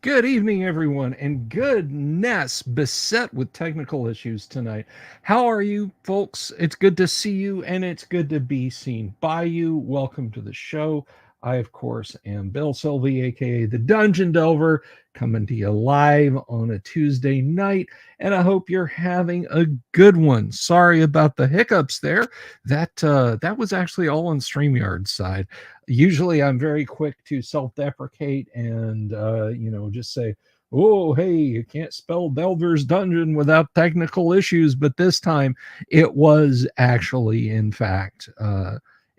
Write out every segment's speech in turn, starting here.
Good evening, everyone, and goodness, beset with technical issues tonight. How are you, folks? It's good to see you, and it's good to be seen by you. Welcome to the show. I, of course, am Bill Sylvie, aka the Dungeon Delver, coming to you live on a Tuesday night, and I hope you're having a good one. Sorry about the hiccups there. That was actually all on StreamYard's side. Usually I'm very quick to self-deprecate and just say, oh, hey, you can't spell Delver's Dungeon without technical issues, but this time it was actually in fact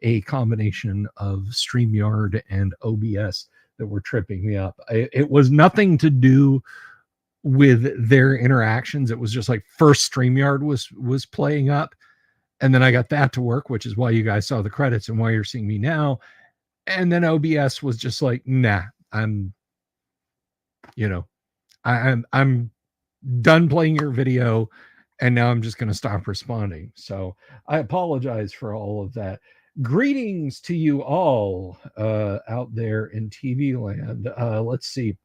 a combination of StreamYard and OBS that were tripping me up. It was nothing to do with their interactions. It was just like first StreamYard was playing up, and then I got that to work, which is why you guys saw the credits and why you're seeing me now. And then OBS was just like, nah, I'm done playing your video, and now I'm just going to stop responding. So I apologize for all of that. Greetings to you all out there in TV land. Let's see.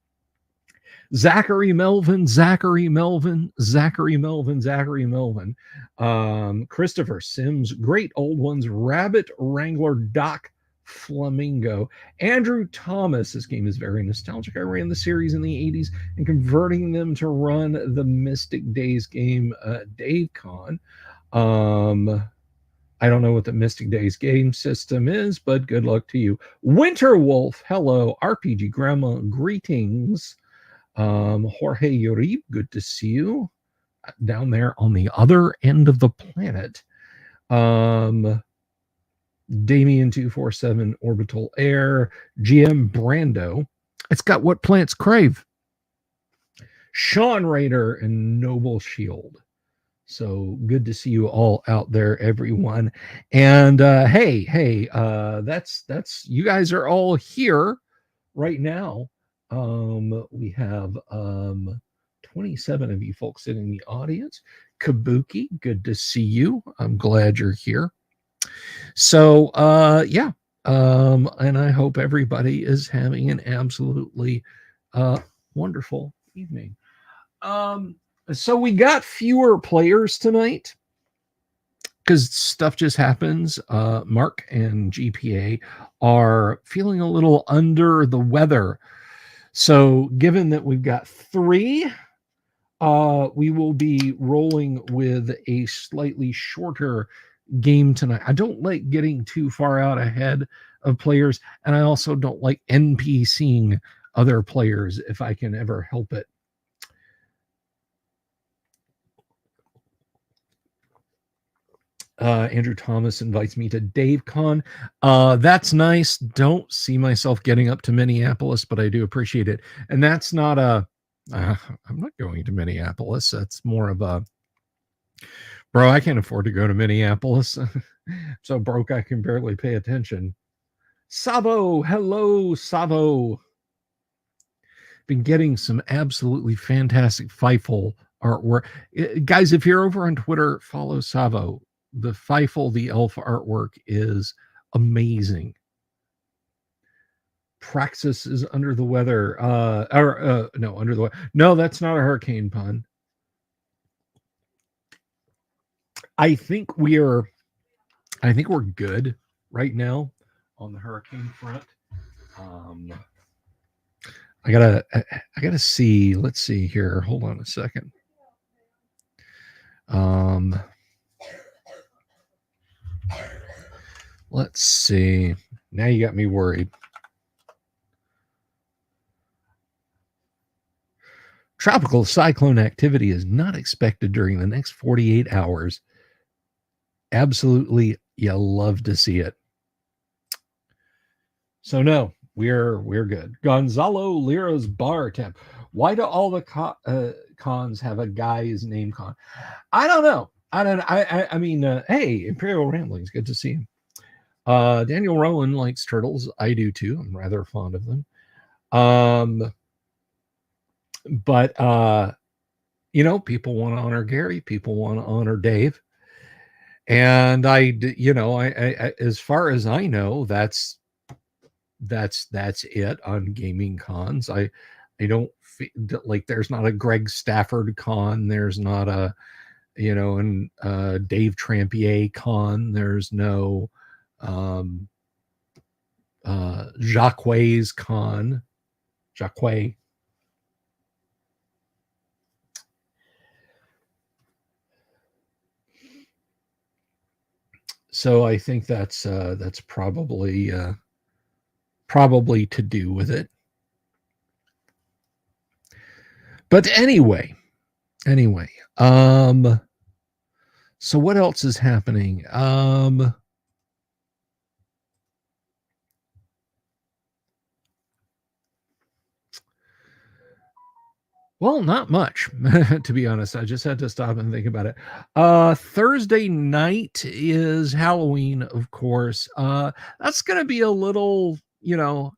Zachary Melvin, Christopher Sims, Great Old Ones, Rabbit Wrangler, Doc Flamingo, Andrew Thomas. This game is very nostalgic. I ran the series in the 80s and converting them to run the Mystic Days game, Dave Con. I don't know what the Mystic Days game system is, but good luck to you. Winter Wolf, hello. RPG Grandma, greetings. Jorge Uribe, good to see you down there on the other end of the planet. Damien247, Orbital Air, GM Brando. It's got what plants crave. Sean Raider and Noble Shield. So good to see you all out there, everyone. And hey, that's you guys are all here right now. We have 27 of you folks sitting in the audience. Kabuki, good to see you. I'm glad you're here. So and I hope everybody is having an absolutely wonderful evening. So we got fewer players tonight because stuff just happens. Mark and GPA are feeling a little under the weather. So given that we've got 3, we will be rolling with a slightly shorter game tonight. I don't like getting too far out ahead of players, and I also don't like NPCing other players if I can ever help it. Andrew Thomas invites me to DaveCon. That's nice. Don't see myself getting up to Minneapolis, but I do appreciate it. And that's not I'm not going to Minneapolis. That's more of a, bro, I can't afford to go to Minneapolis. So broke I can barely pay attention. Savo, hello, Savo. Been getting some absolutely fantastic Feifel artwork. Guys, if you're over on Twitter, follow Savo. The Feifel, the elf artwork is amazing. Praxis is under the weather. No, under the weather. No, that's not a hurricane pun. I think we're good right now on the hurricane front. I gotta see. Let's see here. Hold on a second. Let's see. Now you got me worried. Tropical cyclone activity is not expected during the next 48 hours. Absolutely, you love to see it. So no, we're good. Gonzalo Lira's bar tab. Why do all the cons have a guy's name con? I don't know. I mean, hey, Imperial Ramblings, good to see you. Daniel Rowan likes turtles. I do too. I'm rather fond of them. But people want to honor Gary. People want to honor Dave. And I as far as I know, that's it on gaming cons. I don't like there's not a Greg Stafford con, there's not a and Dave Trampier con, there's no Jacques con. Jacques. So I think that's probably to do with it. But anyway, so what else is happening? Well, not much, to be honest. I just had to stop and think about it. Thursday night is Halloween, of course. That's gonna be a little, I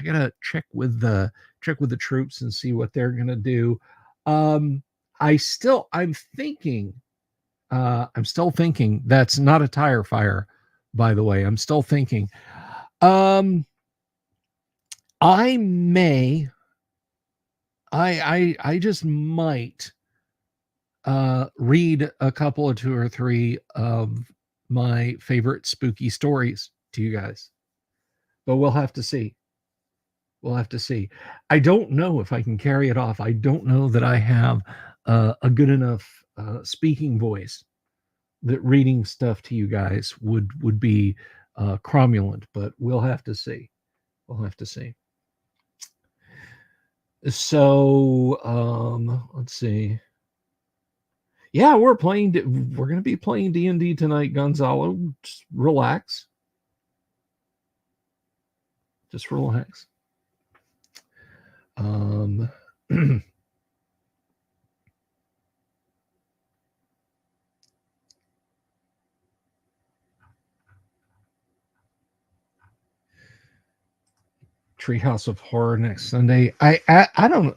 gotta check with the troops and see what they're gonna do. I'm still thinking that's not a tire fire, by the way. I'm still thinking. I may I just might read a couple of 2 or 3 of my favorite spooky stories to you guys. But we'll have to see. We'll have to see. I don't know if I can carry it off. I don't know that I have a good enough speaking voice that reading stuff to you guys would be cromulent, but we'll have to see. We'll have to see. So let's see. Yeah, we're going to be playing D&D tonight, Gonzalo. Just relax. Just relax. Treehouse of Horror next Sunday. I don't,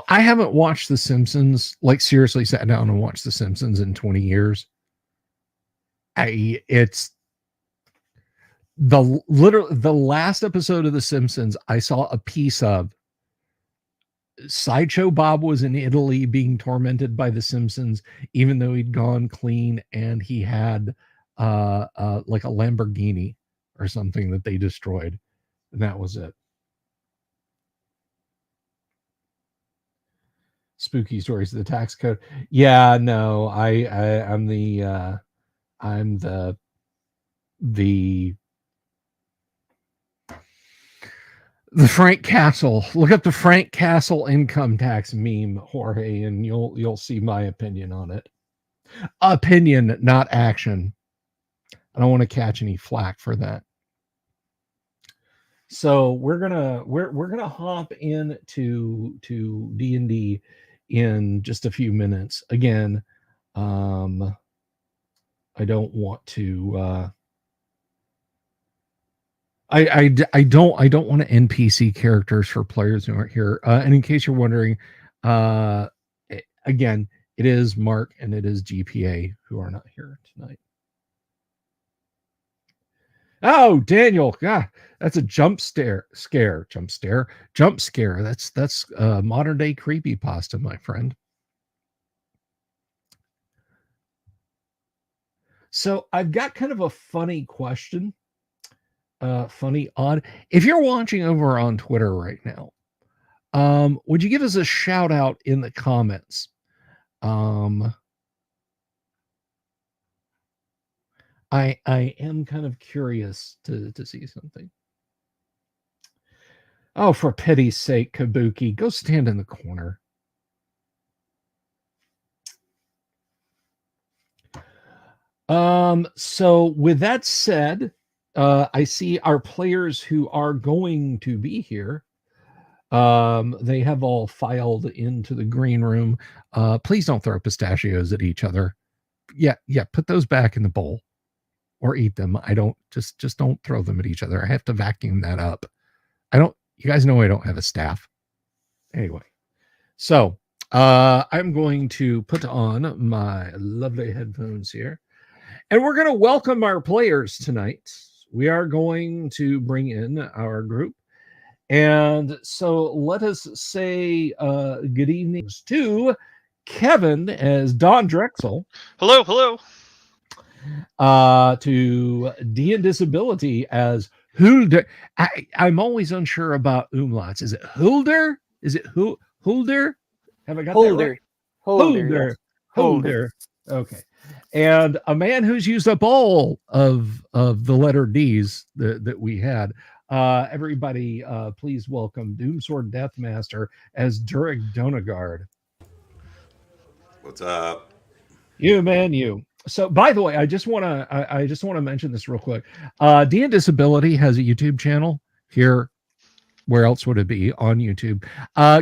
I haven't watched The Simpsons, like seriously sat down and watched The Simpsons in 20 years. It's the last episode of The Simpsons I saw a piece of. Sideshow Bob was in Italy being tormented by The Simpsons, even though he'd gone clean and he had like a Lamborghini or something that they destroyed. And that was it. Spooky stories of the tax code. Yeah, no, I'm the Frank Castle. Look up the Frank Castle income tax meme, Jorge, and you'll see my opinion on it. Opinion, not action. I don't want to catch any flack for that. So we're gonna hop into D&D in just a few minutes. Again, I don't want to. I don't want to NPC characters for players who aren't here. And in case you're wondering, again, it is Mark and it is GPA who are not here tonight. Oh, Daniel, God, that's a jump scare. That's modern day creepypasta, my friend. So I've got kind of a funny question. Funny, odd. If you're watching over on Twitter right now, would you give us a shout out in the comments? I am kind of curious to see something. Oh, for pity's sake, Kabuki, go stand in the corner. So with that said, I see our players who are going to be here. They have all filed into the green room. Please don't throw pistachios at each other. Yeah, put those back in the bowl or eat them. I don't just don't throw them at each other. I have to vacuum that up. You guys know I don't have a staff. Anyway, so I'm going to put on my lovely headphones here. And we're going to welcome our players tonight. We are going to bring in our group. And so let us say good evening to Kevin as Don Drexel, Hello, hello. to D and Disability as Hulder. I'm always unsure about umlauts. Is it Hulder? Is it Hulder? Have I got that right? Holder, yes. Holder. Holder. Holder. Okay. And a man who's used up all of the letter D's that we had. Everybody, please welcome Doomsword Deathmaster as Durek Donagard. What's up? You man, you. So, by the way, I just want to mention this real quick. D and Disability has a YouTube channel here. Where else would it be? On YouTube.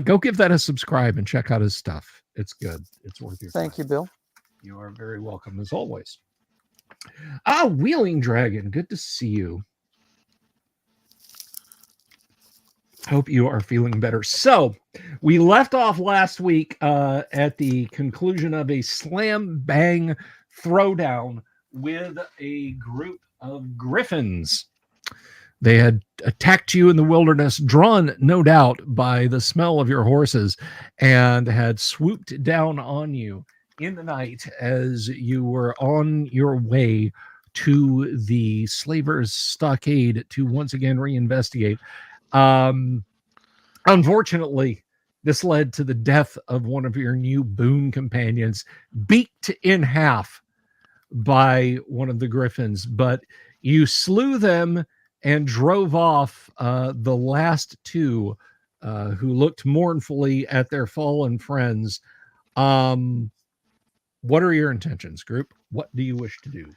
Go give that a subscribe and check out his stuff. It's good. It's worth your time. Thank you, Bill. You are very welcome as always. Wheeling Dragon, good to see you. Hope you are feeling better. So, we left off last week at the conclusion of a slam bang throwdown with a group of griffins. They had attacked you in the wilderness, drawn, no doubt, by the smell of your horses, and had swooped down on you in the night as you were on your way to the slavers' stockade to once again reinvestigate. Unfortunately, this led to the death of one of your new boon companions, beaked in half by one of the griffins, but you slew them and drove off the last two who looked mournfully at their fallen friends. What are your intentions, group? What do you wish to do?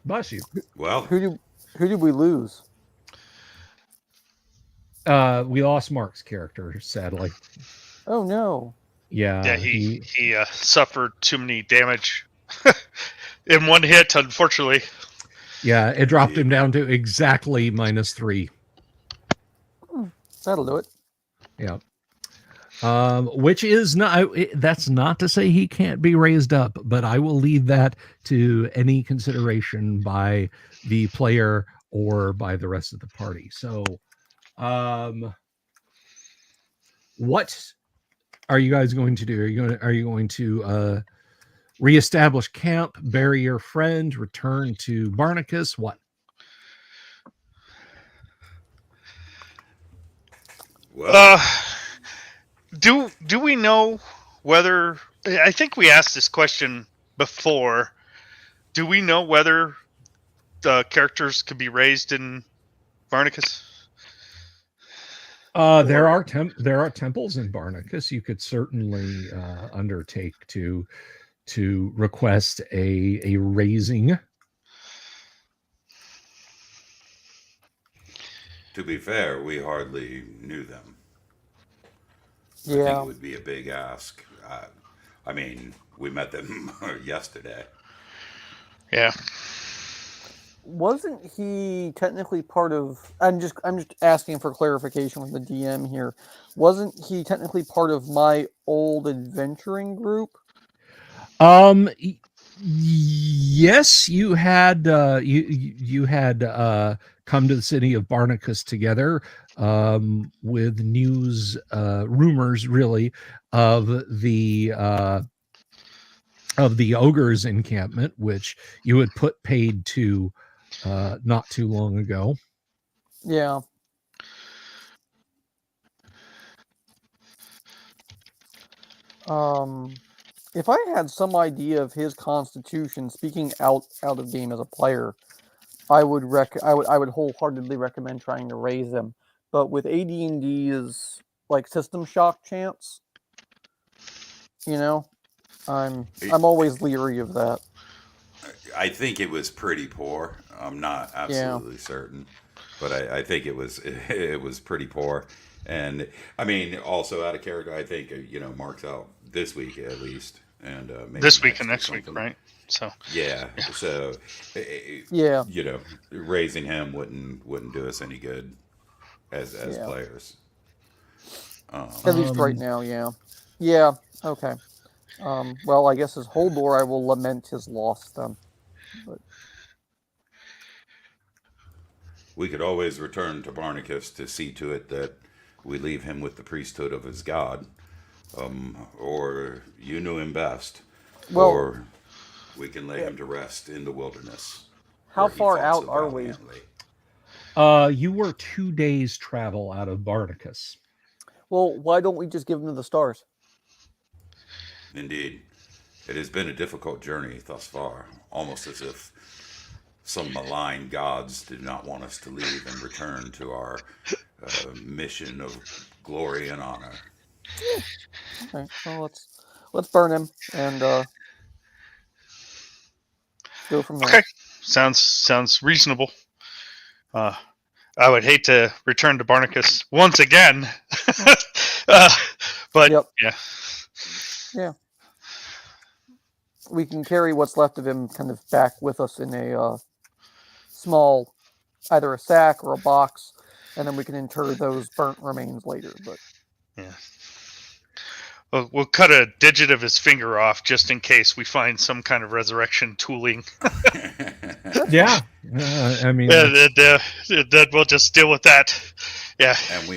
Bless you. Well, Who did we lose? We lost Mark's character, sadly. Oh no. Yeah, he suffered too many damage in one hit, unfortunately. Yeah, it dropped him down to exactly -3. That'll do it. Yeah. Which is not, that's not to say he can't be raised up, but I will leave that to any consideration by the player or by the rest of the party. So, what are you guys going to do? Are you going to reestablish camp, bury your friend, return to Barnacus? What? well, Do we know whether? I think we asked this question before. Do we know whether the characters could be raised in Barnacus? There are temples in Barnacus. You could certainly undertake to request a raising. to be fair, we hardly knew them. I think Yeah. it would be a big ask. I mean, we met them yesterday. Yeah. Wasn't he technically part of? I'm just asking for clarification with the DM here. Wasn't he technically part of my old adventuring group? Yes, you had you had come to the city of Barnacus together with news rumors really of the ogre's encampment, which you had put paid to not too long ago. Yeah. If I had some idea of his constitution, speaking out of game as a player, I would wholeheartedly recommend trying to raise him. But with AD&D's like system shock chance, I'm always leery of that. I think it was pretty poor. I'm not absolutely certain, but I think it was it was pretty poor. And I mean, also out of character, I think Mark's out this week at least, and maybe This week and next or week, something. right? So Yeah. yeah. So, Yeah. raising him wouldn't do us any good as Yeah. players. At least right now, yeah. Yeah, okay. Well, I guess as Holdor, I will lament his loss then. But we could always return to Barnacus to see to it that we leave him with the priesthood of his god. Or you knew him best. Well, Or we can lay him to rest in the wilderness. how where he far fought out so are we? valiantly. You were 2 days travel out of Barnacus. Well, why don't we just give them to the stars? Indeed. It has been a difficult journey thus far, almost as if some malign gods did not want us to leave and return to our mission of glory and honor. Okay, well let's burn him and go from there. Okay, sounds reasonable. I would hate to return to Barnacus once again, but Yep. yeah. We can carry what's left of him kind of back with us in a small, either a sack or a box, and then we can inter those burnt remains later. But Yeah. We'll cut a digit of his finger off just in case we find some kind of resurrection tooling. Yeah, I mean, Then we'll just deal with that. Yeah. And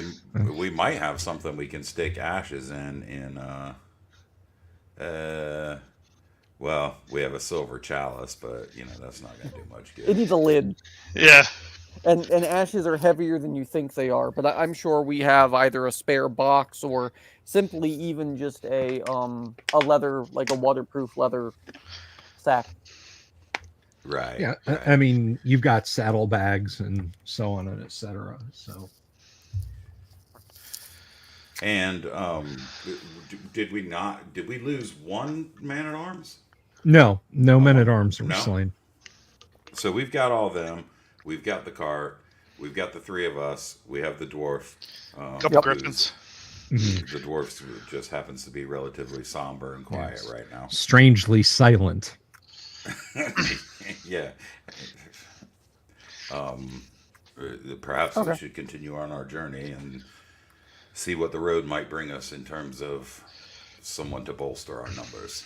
we might have something we can stick ashes in well, we have a silver chalice, but that's not going to do much good. it needs a lid. Yeah. And ashes are heavier than you think they are. But I'm sure we have either a spare box or simply even just a leather, like a waterproof leather sack. Right. yeah, right. I mean, you've got saddlebags and so on and etc. So, And did we lose one man at arms? no men at arms were No? slain. So we've got all them. We've got the cart. We've got the three of us. We have the dwarf. Couple griffins. Mhm. The dwarf just happens to be relatively somber and quiet Yes. right now. Strangely silent. Yeah. Perhaps we should continue on our journey and see what the road might bring us in terms of someone to bolster our numbers.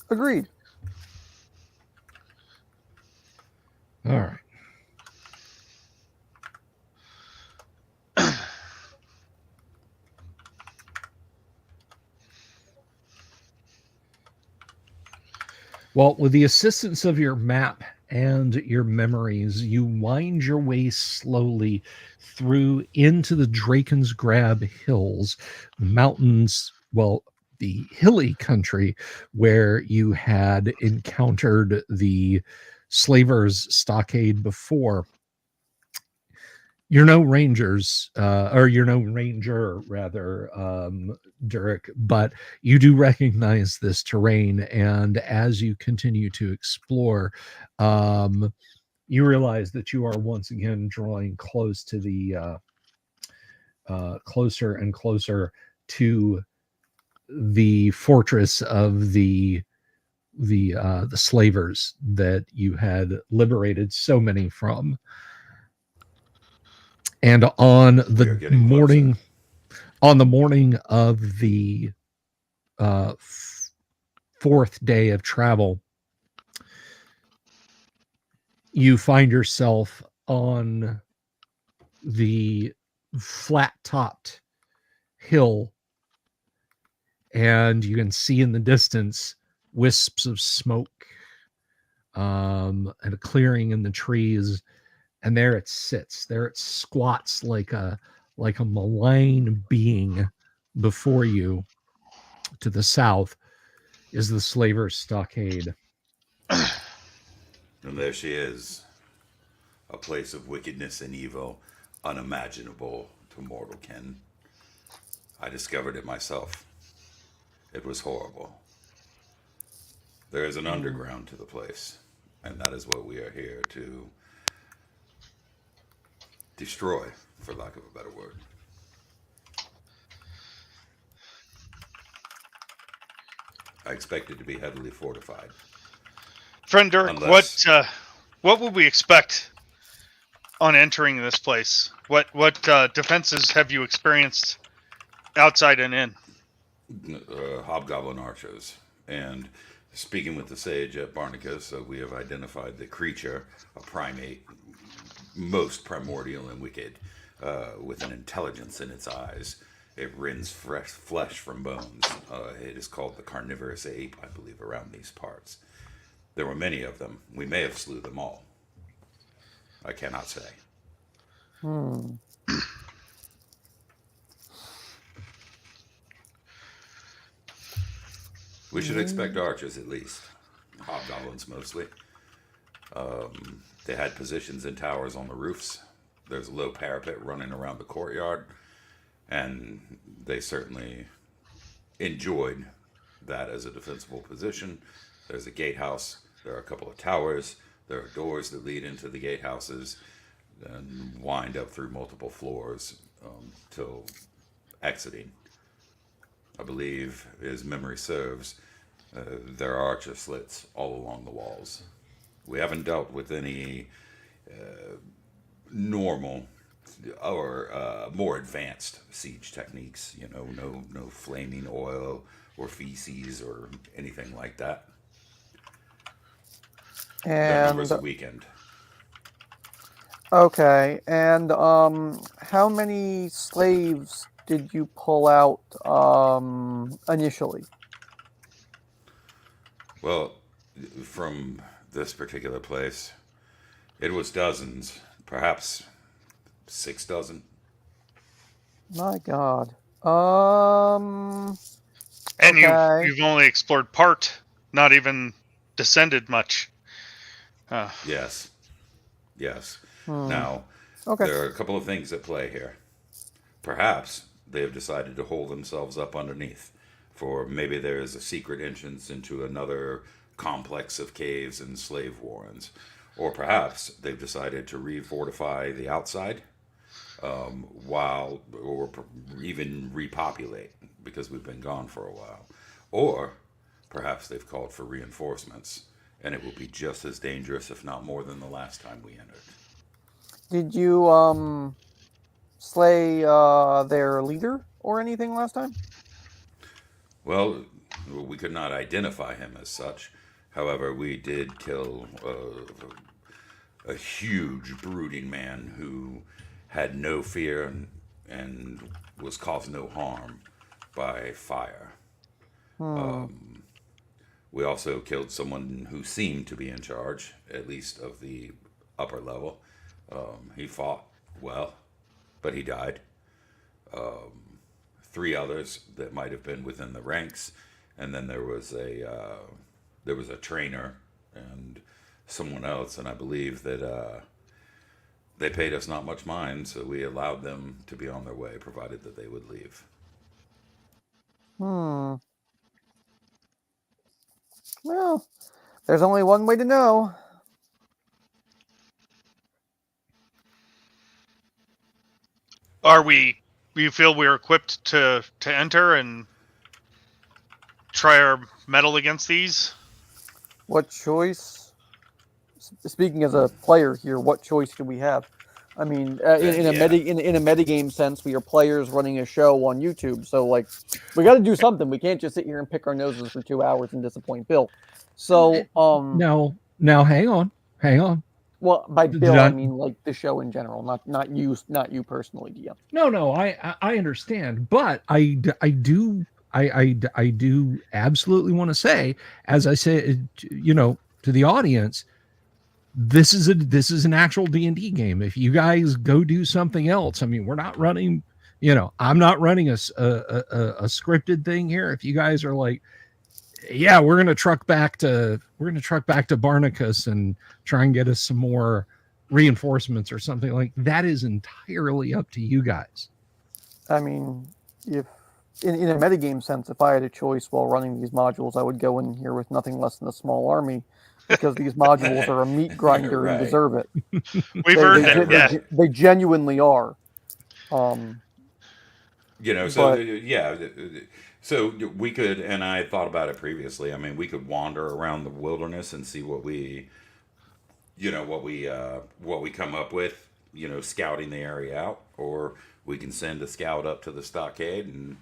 Agreed. All right. Well, with the assistance of your map and your memories, you wind your way slowly through into the Draken's Grab Hills, mountains, well, the hilly country where you had encountered the slavers' stockade before. You're no rangers, or you're no ranger, rather, Durek, but you do recognize this terrain. And as you continue to explore, you realize that you are once again drawing close to the closer and closer to the fortress of the slavers that you had liberated so many from. And on the morning of the fourth day of travel, you find yourself on the flat-topped hill, and you can see in the distance wisps of smoke, and a clearing in the trees. And there it sits. There it squats like a malign being before you. To the south is the slavers' stockade. And there she is, a place of wickedness and evil, unimaginable to mortal ken. I discovered it myself. It was horrible. There is an underground to the place, and that is what we are here to destroy, for lack of a better word. I expect it to be heavily fortified. Friend Dirk, what would we expect on entering this place? What defenses have you experienced outside and in? Hobgoblin archers. And speaking with the sage at Barnacus, we have identified the creature, a primate, most primordial and wicked, with an intelligence in its eyes. It rends fresh flesh from bones. It is called the carnivorous ape, I believe, around these parts. There were many of them. We may have slew them all. I cannot say. Hmm. We should expect archers at least. Hobgoblins mostly. They had positions in towers on the roofs. There's a low parapet running around the courtyard. And they certainly enjoyed that as a defensible position. There's a gatehouse. There are a couple of towers. There are doors that lead into the gatehouses and wind up through multiple floors till exiting. I believe, as memory serves, there are archer slits all along the walls. We haven't dealt with any normal or more advanced siege techniques. You know, no flaming oil or feces or anything like that. Their numbers And are weakened. okay, and how many slaves did you pull out initially? Well, from this particular place, it was dozens, perhaps 6 dozen. My God. And Okay. you've only explored part, not even descended much. Yes, yes. Hmm. Now, Okay. there are a couple of things at play here. Perhaps they have decided to hold themselves up underneath, for maybe there is a secret entrance into another complex of caves and slave warrens. Or perhaps they've decided to refortify the outside, or even repopulate because we've been gone for a while. Or perhaps they've called for reinforcements, and it will be just as dangerous, if not more, than the last time we entered. Did you slay their leader or anything last time? Well, we could not identify him as such. However, we did kill a huge, brooding man who had no fear and was caused no harm by fire. Hmm. We also killed someone who seemed to be in charge, at least of the upper level. He fought well, but he died. 3 others that might have been within the ranks, and then there was a trainer and someone else, and I believe that they paid us not much mind, so we allowed them to be on their way, provided that they would leave. Hmm. Well, there's only one way to know. You feel we're equipped to enter and try our mettle against these? What choice? Speaking as a player here, what choice do we have? I mean, in a Yeah. metagame sense, we are players running a show on YouTube, so like, we got to do something. We can't just sit here and pick our noses for 2 hours and disappoint Bill. So, Now, hang on. well, by Did Bill, I I- mean like the show in general, not you personally, DM. No, I understand, but I do absolutely want to say, as I say, to the audience, this is an actual D&D game. If you guys go do something else, I mean, we're not running, I'm not running a scripted thing here. If you guys are like, yeah, we're gonna truck back to Barnacus and try and get us some more reinforcements or something, like that is entirely up to you guys. I mean, if in a metagame sense, if I had a choice while running these modules, I would go in here with nothing less than a small army, because these modules are a meat grinder Right. and deserve it. We've earned it, yeah. They genuinely are. So we could, and I thought about it previously. I mean, we could wander around the wilderness and see what we come up with. Scouting the area out, or we can send a scout up to the stockade and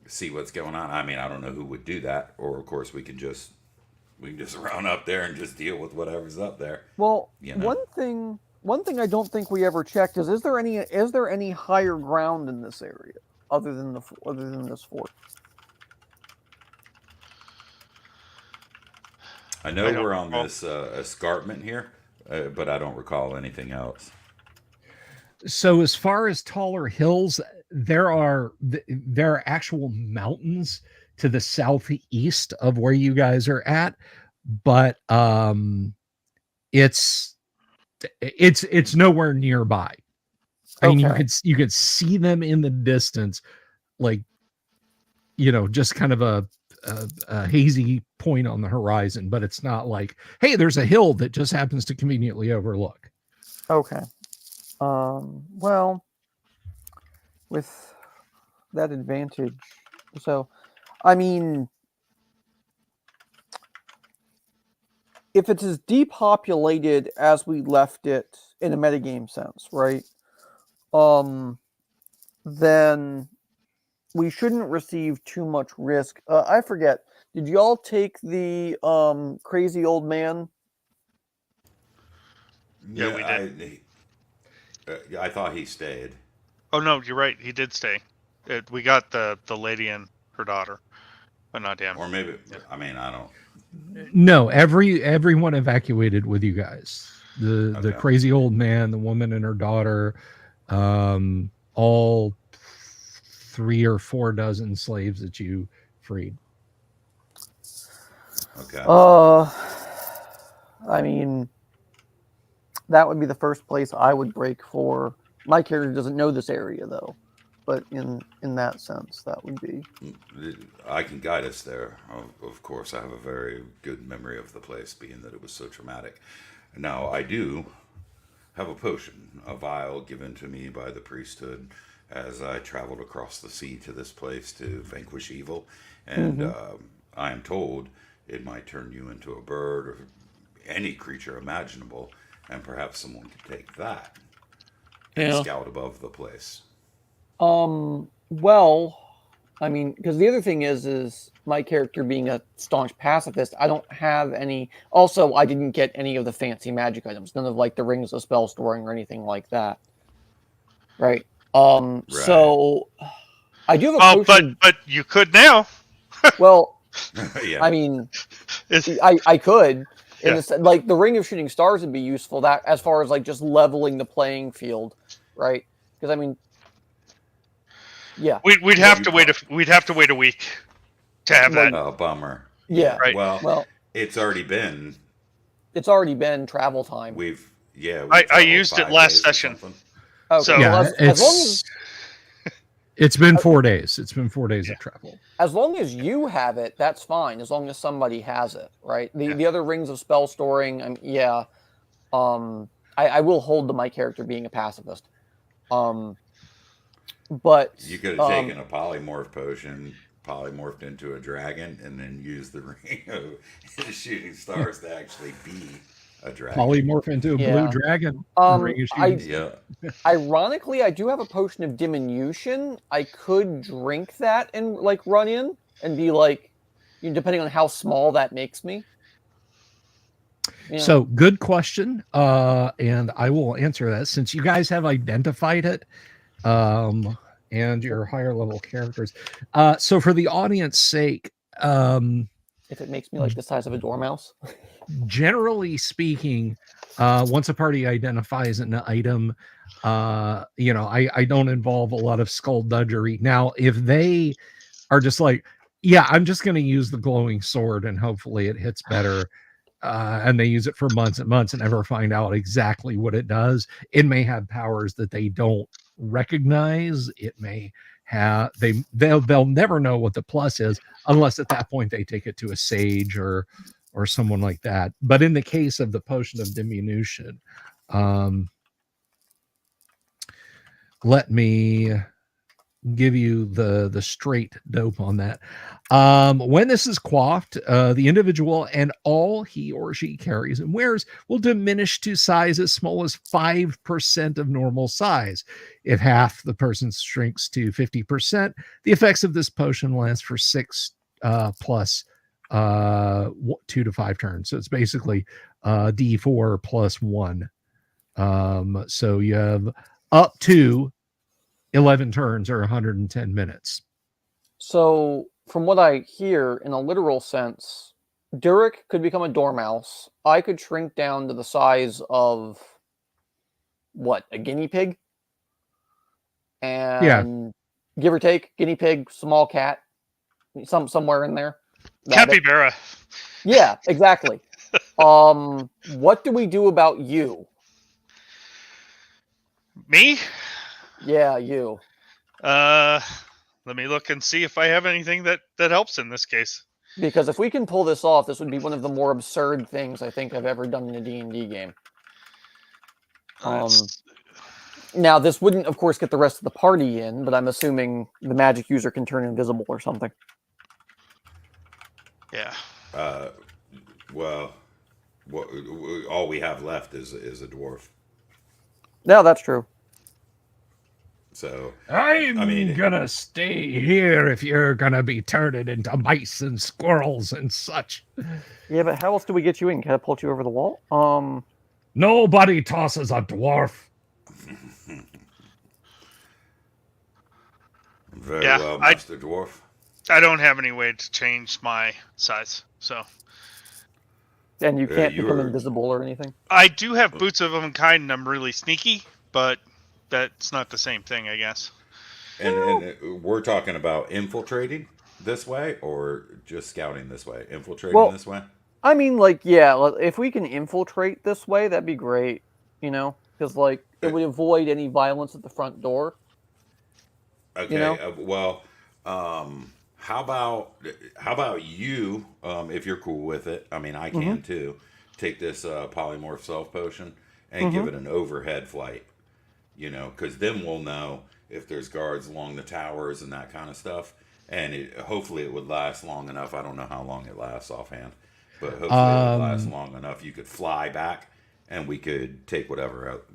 see what's going on. I mean, I don't know who would do that, or of course we can just run up there and just deal with whatever's up there. Well, You know? one thing one thing I don't think we ever checked is there any higher ground in this area other than this fort? I know I don't we're on recall. this escarpment here, but I don't recall anything else. So as far as taller hills, there are actual mountains to the southeast of where you guys are at, but it's nowhere nearby. I mean, Okay. you could see them in the distance, like, just kind of a hazy point on the horizon, but it's not like, hey, there's a hill that just happens to conveniently overlook. Okay. Well, with that advantage, so, I mean, if it's as depopulated as we left it in a metagame sense, right? Then we shouldn't receive too much risk. I forget. Did y'all take the crazy old man? Yeah, we did. I thought he stayed. Oh no, you're right. He did stay. We got the lady and her daughter, but not him. Or maybe, Yeah. I mean, I don't. No, everyone evacuated with you guys. The Okay. crazy old man, the woman and her daughter, all 3 or 4 dozen slaves that you freed. Okay. I mean, that would be the first place I would break for. My character doesn't know this area though, but in that sense, that would be. I can guide us there. Of course, I have a very good memory of the place, being that it was so traumatic. Now, I do have a potion, a vial given to me by the priesthood as I traveled across the sea to this place to vanquish evil. And I am told it might turn you into a bird or any creature imaginable, and perhaps someone could take that and scout above the place. Well, I mean, because the other thing is my character being a staunch pacifist, I don't have any. Also, I didn't get any of the fancy magic items, none of like the rings of spell storing or anything like that. Right. So I do have a potion. But you could now. Well, Yeah. I mean, I could. Yeah. Like the ring of shooting stars would be useful. That as far as like just leveling the playing field, right? Because I mean, yeah, We'd have to wait. We'd have to wait a week to have that. Oh, bummer. yeah. Right. Well, it's already been travel time. I used it last session. Okay. So- Yeah, Well, as long as it's been 4 days. It's been 4 days of travel. as long as you have it, that's fine. As long as somebody has it, right? The other rings of spell storing, I will hold to my character being a pacifist. But You could have taken a polymorph potion, polymorphed into a dragon, and then used the ring of shooting stars to actually be a dragon. Polymorph into a blue dragon. Ironically, I do have a potion of diminution. I could drink that and like run in and be like, depending on how small that makes me. Yeah. So good question. And I will answer that since you guys have identified it. And your higher level characters. So for the audience sake, if it makes me like the size of a dormouse. Generally speaking, once a party identifies an item, I don't involve a lot of skullduggery. Now, if they are just like, yeah, I'm just going to use the glowing sword and hopefully it hits better, and they use it for months and months and never find out exactly what it does, it may have powers that they don't recognize. It may have they'll never know what the plus is unless at that point they take it to a sage or someone like that. But in the case of the potion of diminution, let me give you the straight dope on that. When this is quaffed, the individual and all he or she carries and wears will diminish to size as small as 5% of normal size. If half the person shrinks to 50%, the effects of this potion last for 6 plus 2 to 5 turns. So it's basically D4 plus 1 So you have up to 11 turns or 110 minutes. So, from what I hear, in a literal sense, Durek could become a dormouse. I could shrink down to the size of what, a guinea pig? And give or take, guinea pig, small cat, somewhere in there. Rabbit. Capybara. Yeah, exactly. What do we do about you? Me? Yeah, you. Let me look and see if I have anything that helps in this case. Because if we can pull this off, this would be one of the more absurd things I think I've ever done in a D&D game. Now, this wouldn't, of course, get the rest of the party in, but I'm assuming the magic user can turn invisible or something. Yeah. Well, all we have left is a dwarf. No, that's true. So I'm gonna stay here if you're gonna be turning into mice and squirrels and such. Yeah, but how else do we get you in? Catapult you over the wall? Nobody tosses a dwarf. Very Yeah, well, Master Dwarf. I don't have any way to change my size, so. And you can't become invisible or anything? I do have boots of unkind, and I'm really sneaky, but that's not the same thing, I guess. And we're talking about infiltrating this way, or just scouting this way? Infiltrating this way? I mean, like, yeah, if we can infiltrate this way, that'd be great, you know? Because, like, it would avoid any violence at the front door. Okay, you know? Well, how about you, if you're cool with it, I mean, I can too, take this polymorph self potion and give it an overhead flight, because then we'll know if there's guards along the towers and that kind of stuff, and hopefully it would last long enough. I don't know how long it lasts offhand, but hopefully it would last long enough. You could fly back and we could take whatever out,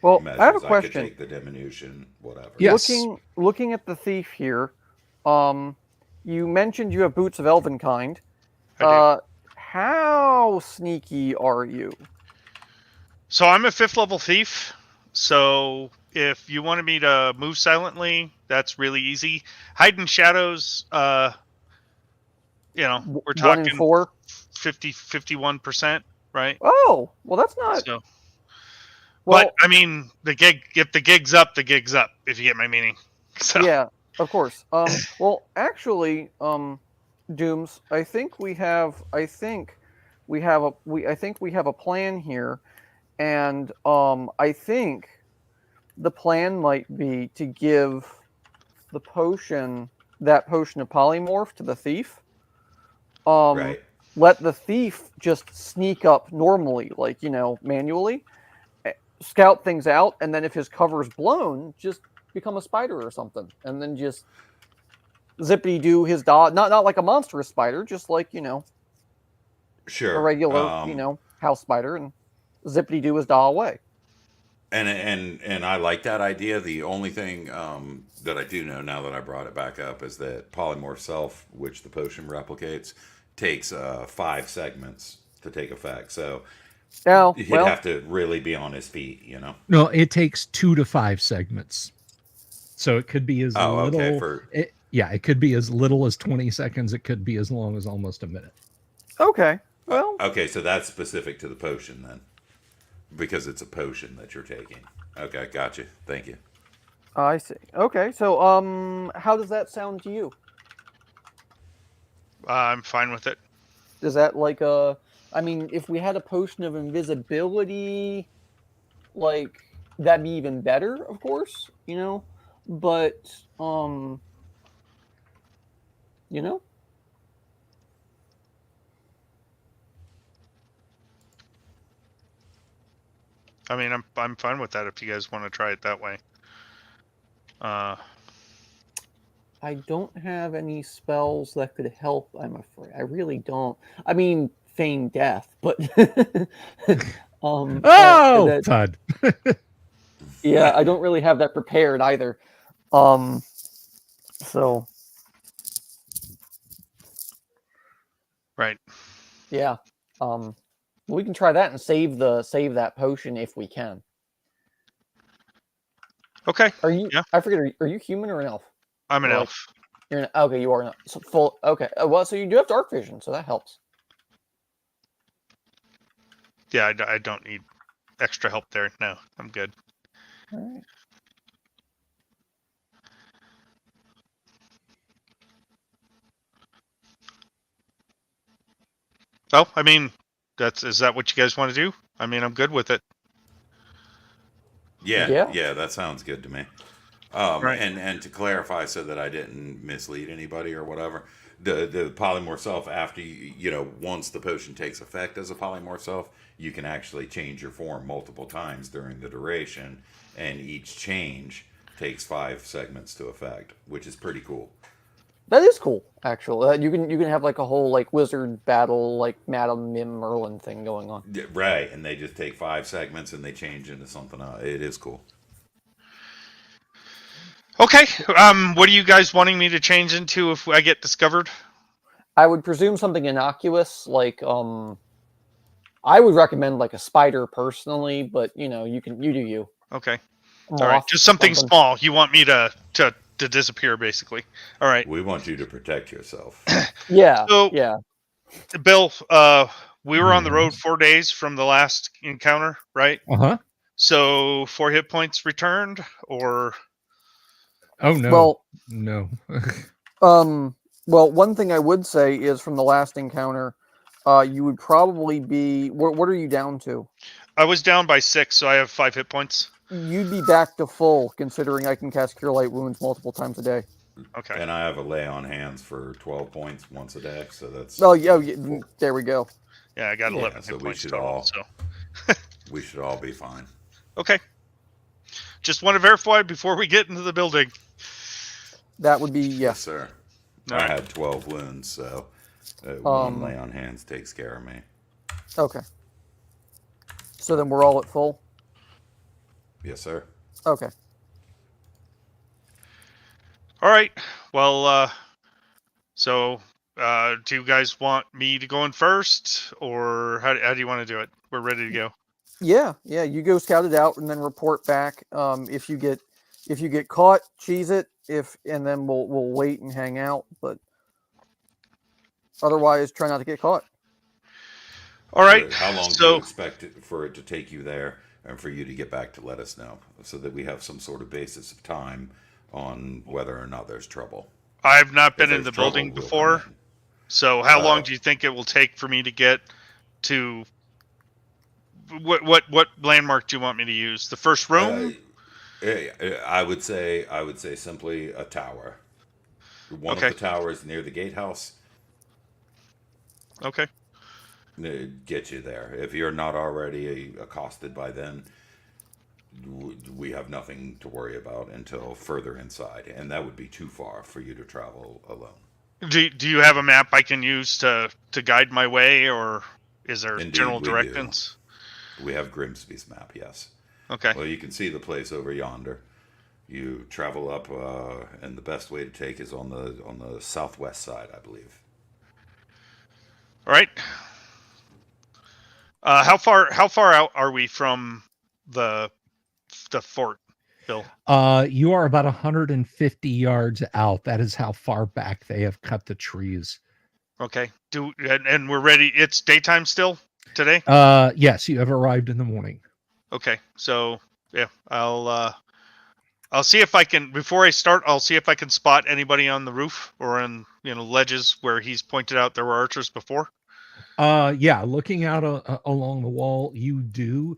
Well, measures. I have a question. I could take the diminution, whatever. Yes. Looking at the thief here, you mentioned you have boots of elven kind. I do. How sneaky are you? So I'm a 5th level thief. So if you wanted me to move silently, that's really easy. Hide in shadows, we're talking 1 in 4? 51%, right? Oh, well, that's not. So, well, but I mean, if the gig's up, the gig's up. If you get my meaning. So. Yeah, of course. Well, actually, Dooms, I think we have a plan here, and I think the plan might be to give that potion of polymorph to the thief. Right. Let the thief just sneak up normally, like, manually, scout things out, and then if his cover's blown, just become a spider or something, and then just zippity do his dodge. Not like a monstrous spider, just like, Sure. a regular, house spider, and zippity do his daw away. And I like that idea. The only thing that I do know now that I brought it back up is that polymorph self, which the potion replicates, takes 5 segments to take effect. So he'd have to really be on his feet, No, it takes 2 to 5 segments. So it could be as little. Okay. It could be as little as 20 seconds. It could be as long as almost a minute. Okay. Well. Okay, so that's specific to the potion then, because it's a potion that you're taking. Okay, gotcha. Thank you. I see. Okay, so how does that sound to you? I'm fine with it. Is that like if we had a potion of invisibility, like, that'd be even better, of course, but I mean, I'm fine with that if you guys want to try it that way. I don't have any spells that could help, I'm afraid. I really don't. I mean, feign death, but Thud. Yeah, I don't really have that prepared either. So right. Yeah. We can try that and save that potion if we can. Okay. Are you? Yeah. I forget. Are you human or an elf? I'm an Or, like, elf. You're okay. You are not so full. Okay. Well, so you do have dark vision, so that helps. Yeah, I don't need extra help there. No, I'm good. All right. Oh, I mean, is that what you guys want to do? I mean, I'm good with it. Yeah, that sounds good to me. Right. And to clarify, so that I didn't mislead anybody or whatever, the polymorph self, after once the potion takes effect as a polymorph self, you can actually change your form multiple times during the duration, and each change takes 5 segments to effect, which is pretty cool. That is cool, actually. You can have like a whole like wizard battle, like Madame Mim Merlin thing going on. Right, and they just take 5 segments and they change into something else. It is cool. Okay. What are you guys wanting me to change into if I get discovered? I would presume something innocuous, like I would recommend like a spider personally, but you do you. Okay. Moth, All right. Just something small. You want me to disappear, basically. All right. We want you to protect yourself. Yeah. So, yeah. Bill, we were on the road Yes. 4 days from the last encounter, right? Uh-huh. So 4 hit points returned, or Oh no. Well, no. well, one thing I would say is from the last encounter, you would probably be. What are you down to? I was down by 6, so I have 5 hit points. You'd be back to full, considering I can cast Cure Light Wounds multiple times a day. Okay. And I have a lay on hands for 12 points once a day, so that's. Oh, yeah, there we go. Yeah, I got 11 so hit we points should total. all- So We should all be fine. okay. Just want to verify before we get into the building. That would be Yes, sir. All I right. had 12 wounds, so one lay on hands takes care of me. Okay. So then we're all at full? Yes, sir. Okay. All right. Well, so do you guys want me to go in first, or how do you want to do it? We're ready to go. Yeah. You go scout it out and then report back. If you get caught, cheese it. And then we'll wait and hang out. But otherwise, try not to get caught. All right. How long do So you expect for it to take you there, and for you to get back to let us know, so that we have some sort of basis of time on whether or not there's trouble? I've not been If in the there's trouble, building we'll before. come in. So how long do you think it will take for me to get to? What landmark do you want me to use? The first room? I would say simply a tower. One Okay. of the towers near the gatehouse. Okay. Get you there. If you're not already accosted by then, we have nothing to worry about until further inside, and that would be too far for you to travel alone. Do you have a map I can use to guide my way, or is there Indeed, general we do. directions? We have Grimsby's map, yes. Okay. Well, you can see the place over yonder. You travel up, and the best way to take is on the southwest side, I believe. All right. How far out are we from the fort, Bill? You are about 150 yards out. That is how far back they have cut the trees. Okay. And we're ready. It's daytime still today? Yes, you have arrived in the morning. Okay. So, yeah, I'll see if I can, before I start, I'll see if I can spot anybody on the roof or on, ledges where he's pointed out there were archers before. Yeah, looking out along the wall, you do.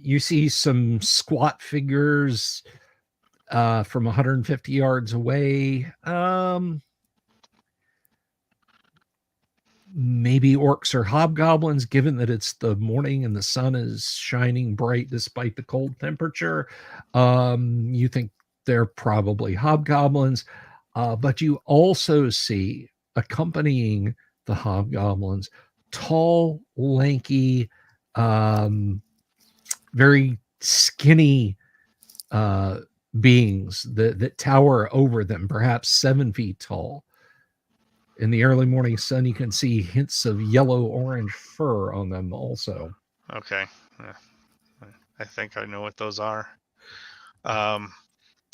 You see some squat figures from 150 yards away. Maybe orcs or hobgoblins, given that it's the morning and the sun is shining bright despite the cold temperature. You think they're probably hobgoblins, but you also see, accompanying the hobgoblins, tall, lanky, very skinny beings that tower over them, perhaps 7 feet tall. in the early morning sun, you can see hints of yellow-orange fur on them also. Okay. Yeah. I think I know what those are.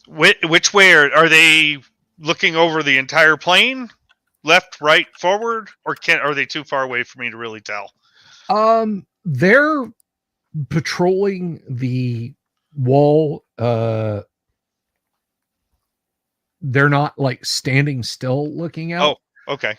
Which way are they looking over the entire plane? Left, right, forward, or are they too far away for me to really tell? They're patrolling the wall. They're not like standing still looking out. Oh, okay.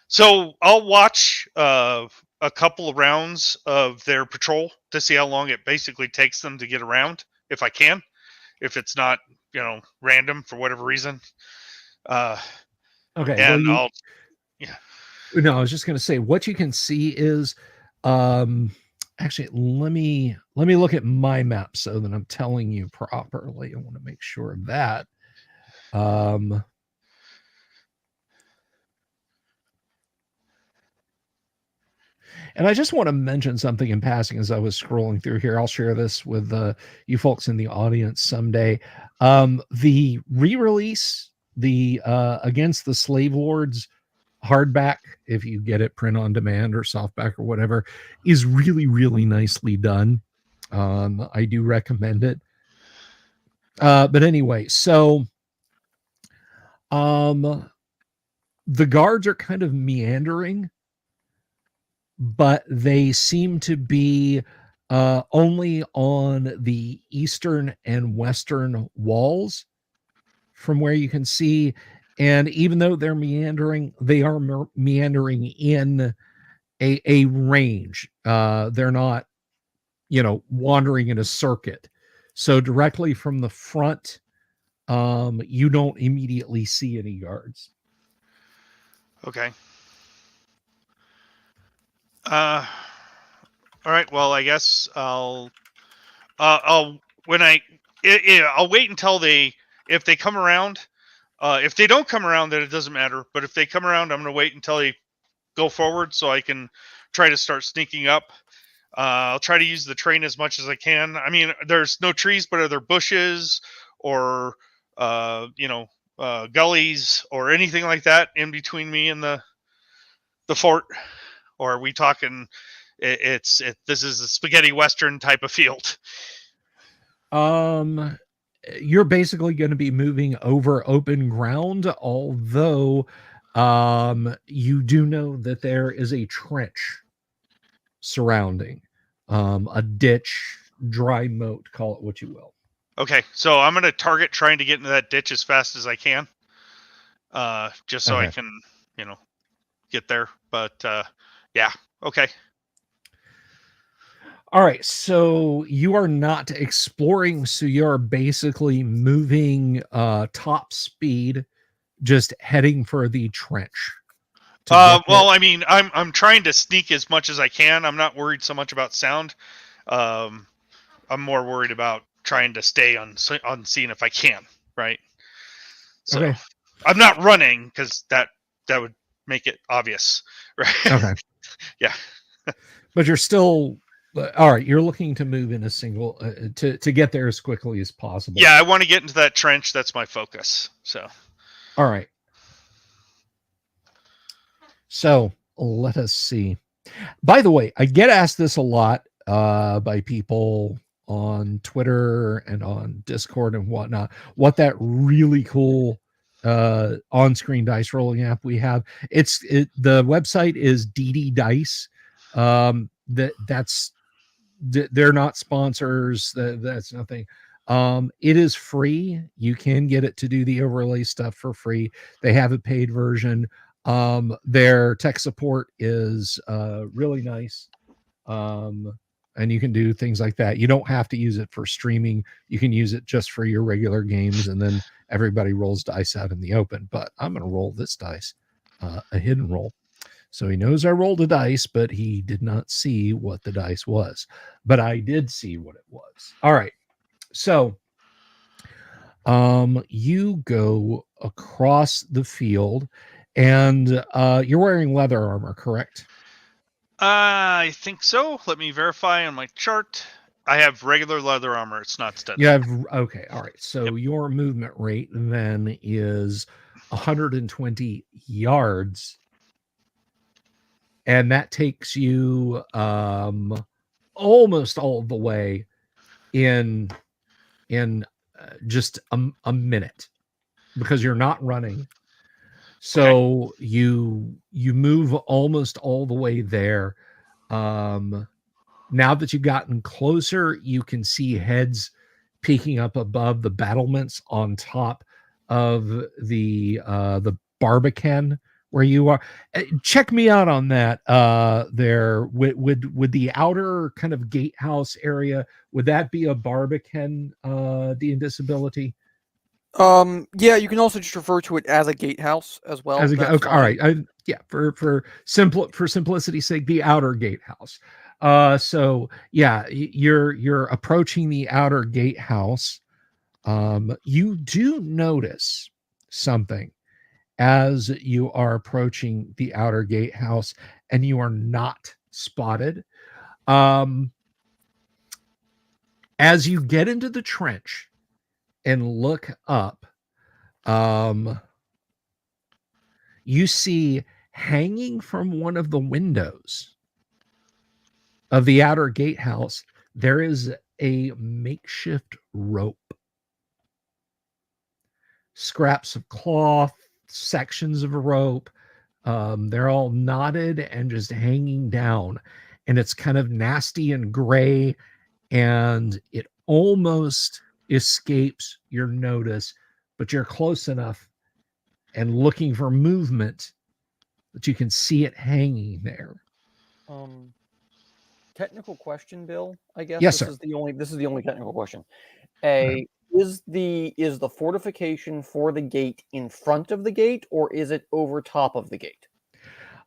So I'll watch a couple of rounds of their patrol to see how long it basically takes them to get around, if I can, if it's not, random for whatever reason. Okay. And I'll, yeah. No, I was just going to say what you can see is, actually, let me look at my map so that I'm telling you properly. I want to make sure of that. And I just want to mention something in passing as I was scrolling through here. I'll share this with you folks in the audience someday. The re-release, the Against the Slave Lords hardback, if you get it print on demand or softback or whatever, is really, really nicely done. I do recommend it. But anyway, so the guards are kind of meandering, but they seem to be only on the eastern and western walls from where you can see. And even though they're meandering, they are meandering in a range. They're not, wandering in a circuit. So directly from the front, you don't immediately see any guards. Okay. All right. Well, I guess I'll wait until if they come around. If they don't come around, then it doesn't matter. But if they come around, I'm going to wait until they go forward so I can try to start sneaking up. I'll try to use the train as much as I can. I mean, there's no trees, but are there bushes or, gullies or anything like that in between me and the fort? Or are we talking this is a spaghetti western type of field? You're basically going to be moving over open ground, although you do know that there is a trench surrounding, a ditch, dry moat, call it what you will. Okay, so I'm going to target trying to get into that ditch as fast as I can, just so I can, get there. But yeah, okay. All right, so you are not exploring, so you're basically moving top speed, just heading for the trench. Well, I mean, I'm trying to sneak as much as I can. I'm not worried so much about sound. I'm more worried about trying to stay unseen if I can, right? So okay. I'm not running because that would make it obvious, right? Okay. Yeah. But you're still all right. You're looking to move in a single to get there as quickly as possible. Yeah, I want to get into that trench. That's my focus. So. All right. So let us see. By the way, I get asked this a lot by people on Twitter and on Discord and whatnot, what that really cool on-screen dice rolling app we have. The website is DD Dice. They're not sponsors. That's nothing. It is free. You can get it to do the overlay stuff for free. They have a paid version. Their tech support is really nice. And you can do things like that. You don't have to use it for streaming. You can use it just for your regular games, and then everybody rolls dice out in the open. But I'm going to roll this dice, a hidden roll. So he knows I rolled a dice, but he did not see what the dice was. But I did see what it was. All right. So you go across the field, and you're wearing leather armor, correct? I think so. Let me verify on my chart. I have regular leather armor. It's not studded. You have, okay, all right. So Yep. your movement rate then is 120 yards, and that takes you almost all the way in just a minute, because you're not running. So you move almost all the way there. Now that you've gotten closer, you can see heads peeking up above the battlements on top of the Barbican where you are. Check me out on that. There would the outer kind of gatehouse area, would that be a Barbican disability? Yeah, you can also just refer to it as a gatehouse as well. As a, That's okay, all fine. right. Yeah, for simplicity's sake, the outer gatehouse. So yeah, you're approaching the outer gatehouse. You do notice something as you are approaching the outer gatehouse, and you are not spotted. As you get into the trench and look up, you see hanging from one of the windows of the outer gatehouse, there is a makeshift rope. Scraps of cloth, sections of a rope. They're all knotted and just hanging down. And it's kind of nasty and gray, and it almost escapes your notice, but you're close enough and looking for movement that you can see it hanging there. Technical question, Bill. I guess Yes, this sir. is the only technical question. Is the fortification for the gate in front of the gate, or is it over top of the gate?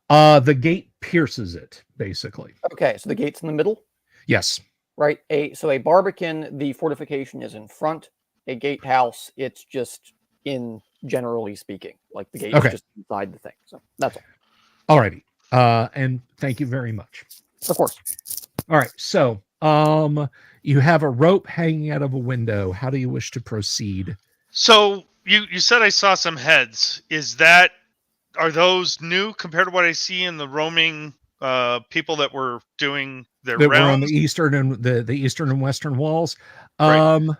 The gate pierces it, basically. Okay, so the gate's in the middle? Yes. Right. So a Barbican, the fortification is in front. A gatehouse, it's just in, generally speaking, like the gate's Okay. just inside the thing. So that's all. Alrighty. And thank you very much. Of course. All right. So, you have a rope hanging out of a window. How do you wish to proceed? So you said I saw some heads. Are those new compared to what I see in the roaming people that were doing their That rounds? were on the eastern and the eastern and western walls. Right.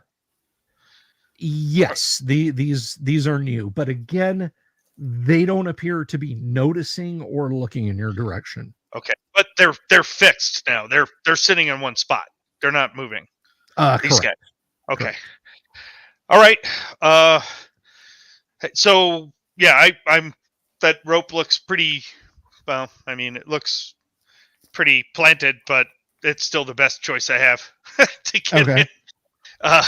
Yes, these are new, but again, they don't appear to be noticing or looking in your direction. Okay, but they're fixed now. They're sitting in one spot. They're not moving. These Correct. guys. Okay. Correct. All right. So yeah, I'm that rope looks pretty. Well, I mean, it looks pretty planted, but it's still the best choice I have to get Okay. in.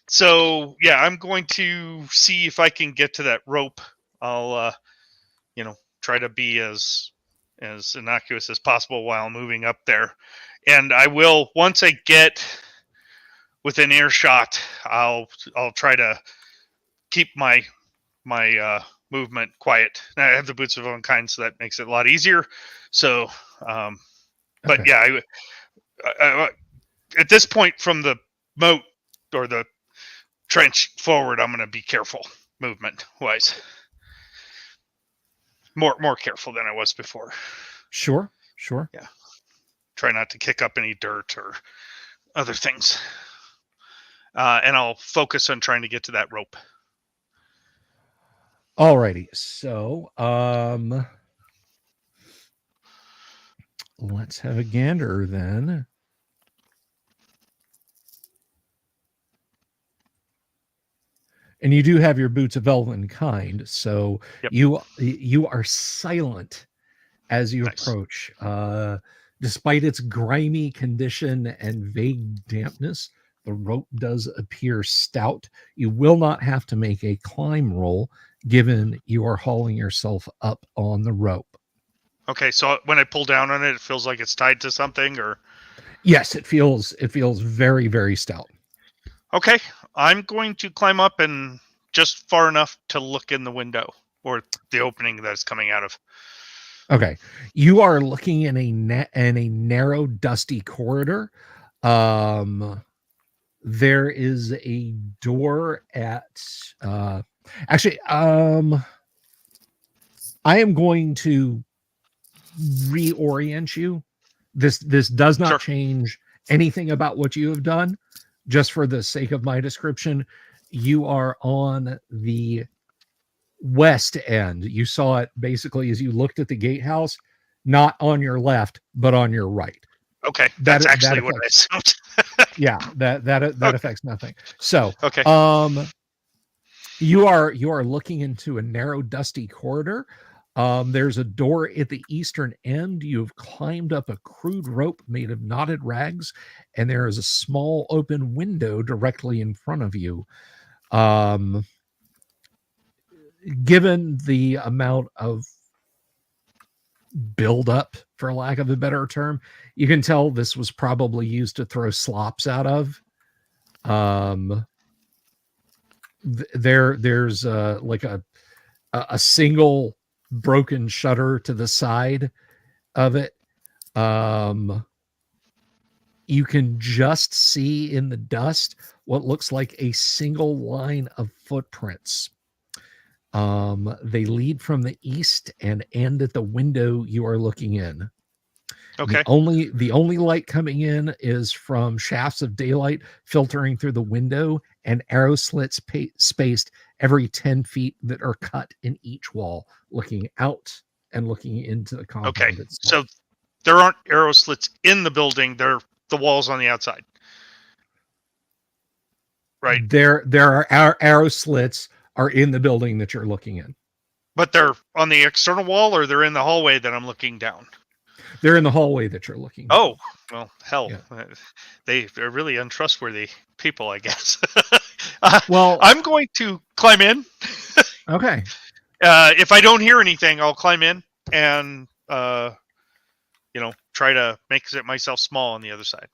So yeah, I'm going to see if I can get to that rope. I'll try to be as innocuous as possible while moving up there. And I will, once I get within earshot, I'll try to keep my movement quiet. Now, I have the boots of own kind, so that makes it a lot easier. So, but Okay. yeah, I at this point from the moat or the trench forward, I'm going to be careful movement wise. More careful than I was before. Sure. Yeah. Try not to kick up any dirt or other things. And I'll focus on trying to get to that rope. Alrighty. So, let's have a gander then. And you do have your boots of elven kind, so Yep. you are silent as you Nice. approach. Despite its grimy condition and vague dampness, the rope does appear stout. You will not have to make a climb roll, given you are hauling yourself up on the rope. Okay, so when I pull down on it, it feels like it's tied to something, or Yes, it feels very, very stout. okay, I'm going to climb up and just far enough to look in the window or the opening that it's coming out of. Okay, you are looking in a narrow, dusty corridor. There is a door at actually I am going to reorient you. This does not Sure. change anything about what you have done. Just for the sake of my description, you are on the west end. You saw it basically as you looked at the gatehouse, not on your left, but on your right. Okay, that's that actually what I affects, assumed. yeah, that Okay. affects nothing. So, Okay. you are looking into a narrow, dusty corridor. There's a door at the eastern end. You've climbed up a crude rope made of knotted rags, and there is a small open window directly in front of you. Given the amount of buildup, for lack of a better term, you can tell this was probably used to throw slops out of. There's like a single broken shutter to the side of it. You can just see in the dust what looks like a single line of footprints. They lead from the east and end at the window you are looking in. Okay. The only light coming in is from shafts of daylight filtering through the window and arrow slits spaced every 10 feet that are cut in each wall, looking out and looking into the compound Okay. itself. So there aren't arrow slits in the building. They're the walls on the outside. Right. There are arrow slits are in the building that you're looking in. But they're on the external wall, or they're in the hallway that I'm looking down? They're in the hallway that you're looking down. Oh, well, hell. Yeah. They're really untrustworthy people, I guess. Well, I'm going to climb in. Okay. If I don't hear anything, I'll climb in and, try to make myself small on the other side.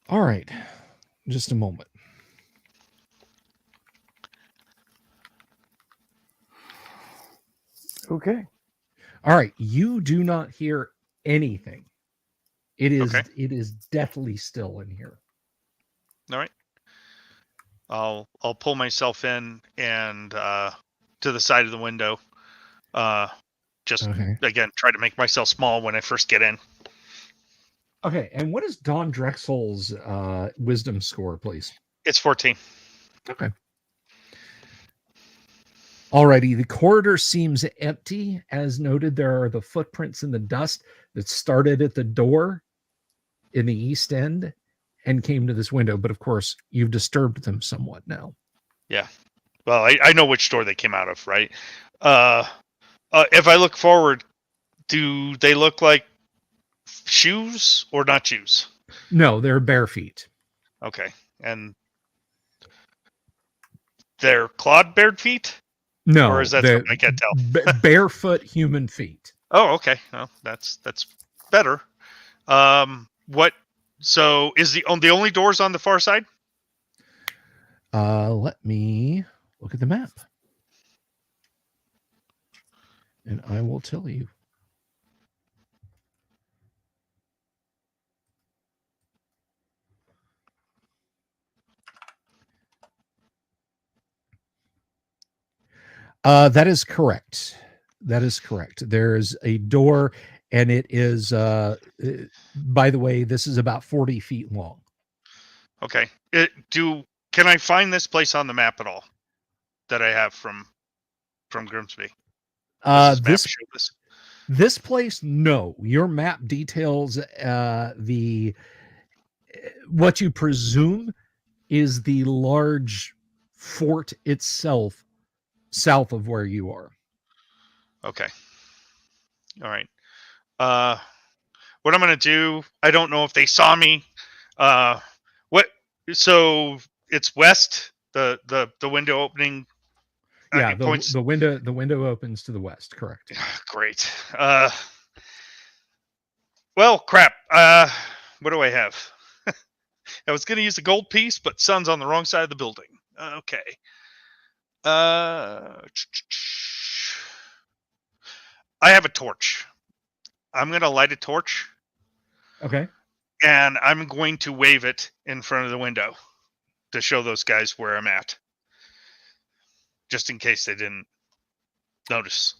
All right. Just a moment. Okay. All right. You do not hear anything. It is Okay. it is deathly still in here. All right. I'll pull myself in and to the side of the window. Just Okay. again, try to make myself small when I first get in. Okay. And what is Don Drexel's wisdom score, please? It's 14. Okay. Alrighty, the corridor seems empty. As noted, there are the footprints in the dust that started at the door in the east end and came to this window. But of course, you've disturbed them somewhat now. Yeah. Well, I know which door they came out of, right? If I look forward, do they look like shoes or not shoes? No, they're bare feet. Okay. And they're clawed bare feet? No, Or is that something I can't tell? Barefoot human feet. Oh, okay. Well, that's better. So is the only doors on the far side? Let me look at the map. And I will tell you. That is correct. That is correct. There's a door, and it is, by the way, this is about 40 feet long. Okay. Can I find this place on the map at all that I have from Grimsby? Does this map show this? This place, no. Your map details what you presume is the large fort itself south of where you are. Okay. All right. What I'm going to do, I don't know if they saw me. So it's west, the window opening. Yeah, the window opens to the west, correct. Great. Well, crap. What do I have? I was going to use the gold piece, but sun's on the wrong side of the building. Okay. I have a torch. I'm going to light a torch. Okay. And I'm going to wave it in front of the window to show those guys where I'm at. Just in case they didn't notice.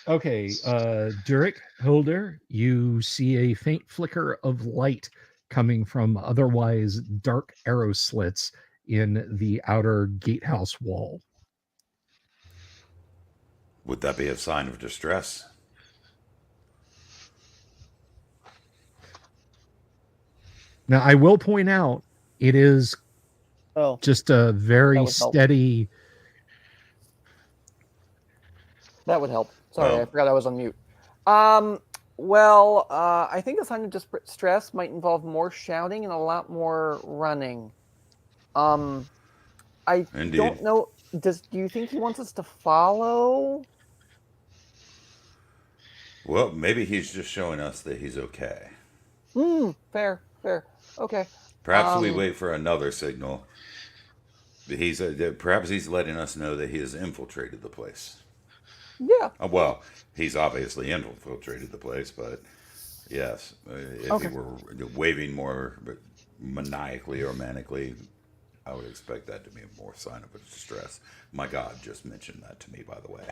Okay, Durek, Hilder, you see a faint flicker of light coming from otherwise dark arrow slits in the outer gatehouse wall. Would that be a sign of distress? Now, I will point out it is just a very steady. That would help. Sorry, I forgot I was on mute. Well, I think a sign of distress might involve more shouting and a lot more running. I don't know. Do you think he wants us to follow? Well, maybe he's just showing us that he's okay. Fair. Okay. Perhaps we wait for another signal. Perhaps he's letting us know that he has infiltrated the place. Yeah. Well, he's obviously infiltrated the place, but yes, if he were waving more maniacally or manically, I would expect that to be more sign of distress. My God just mentioned that to me, by the way.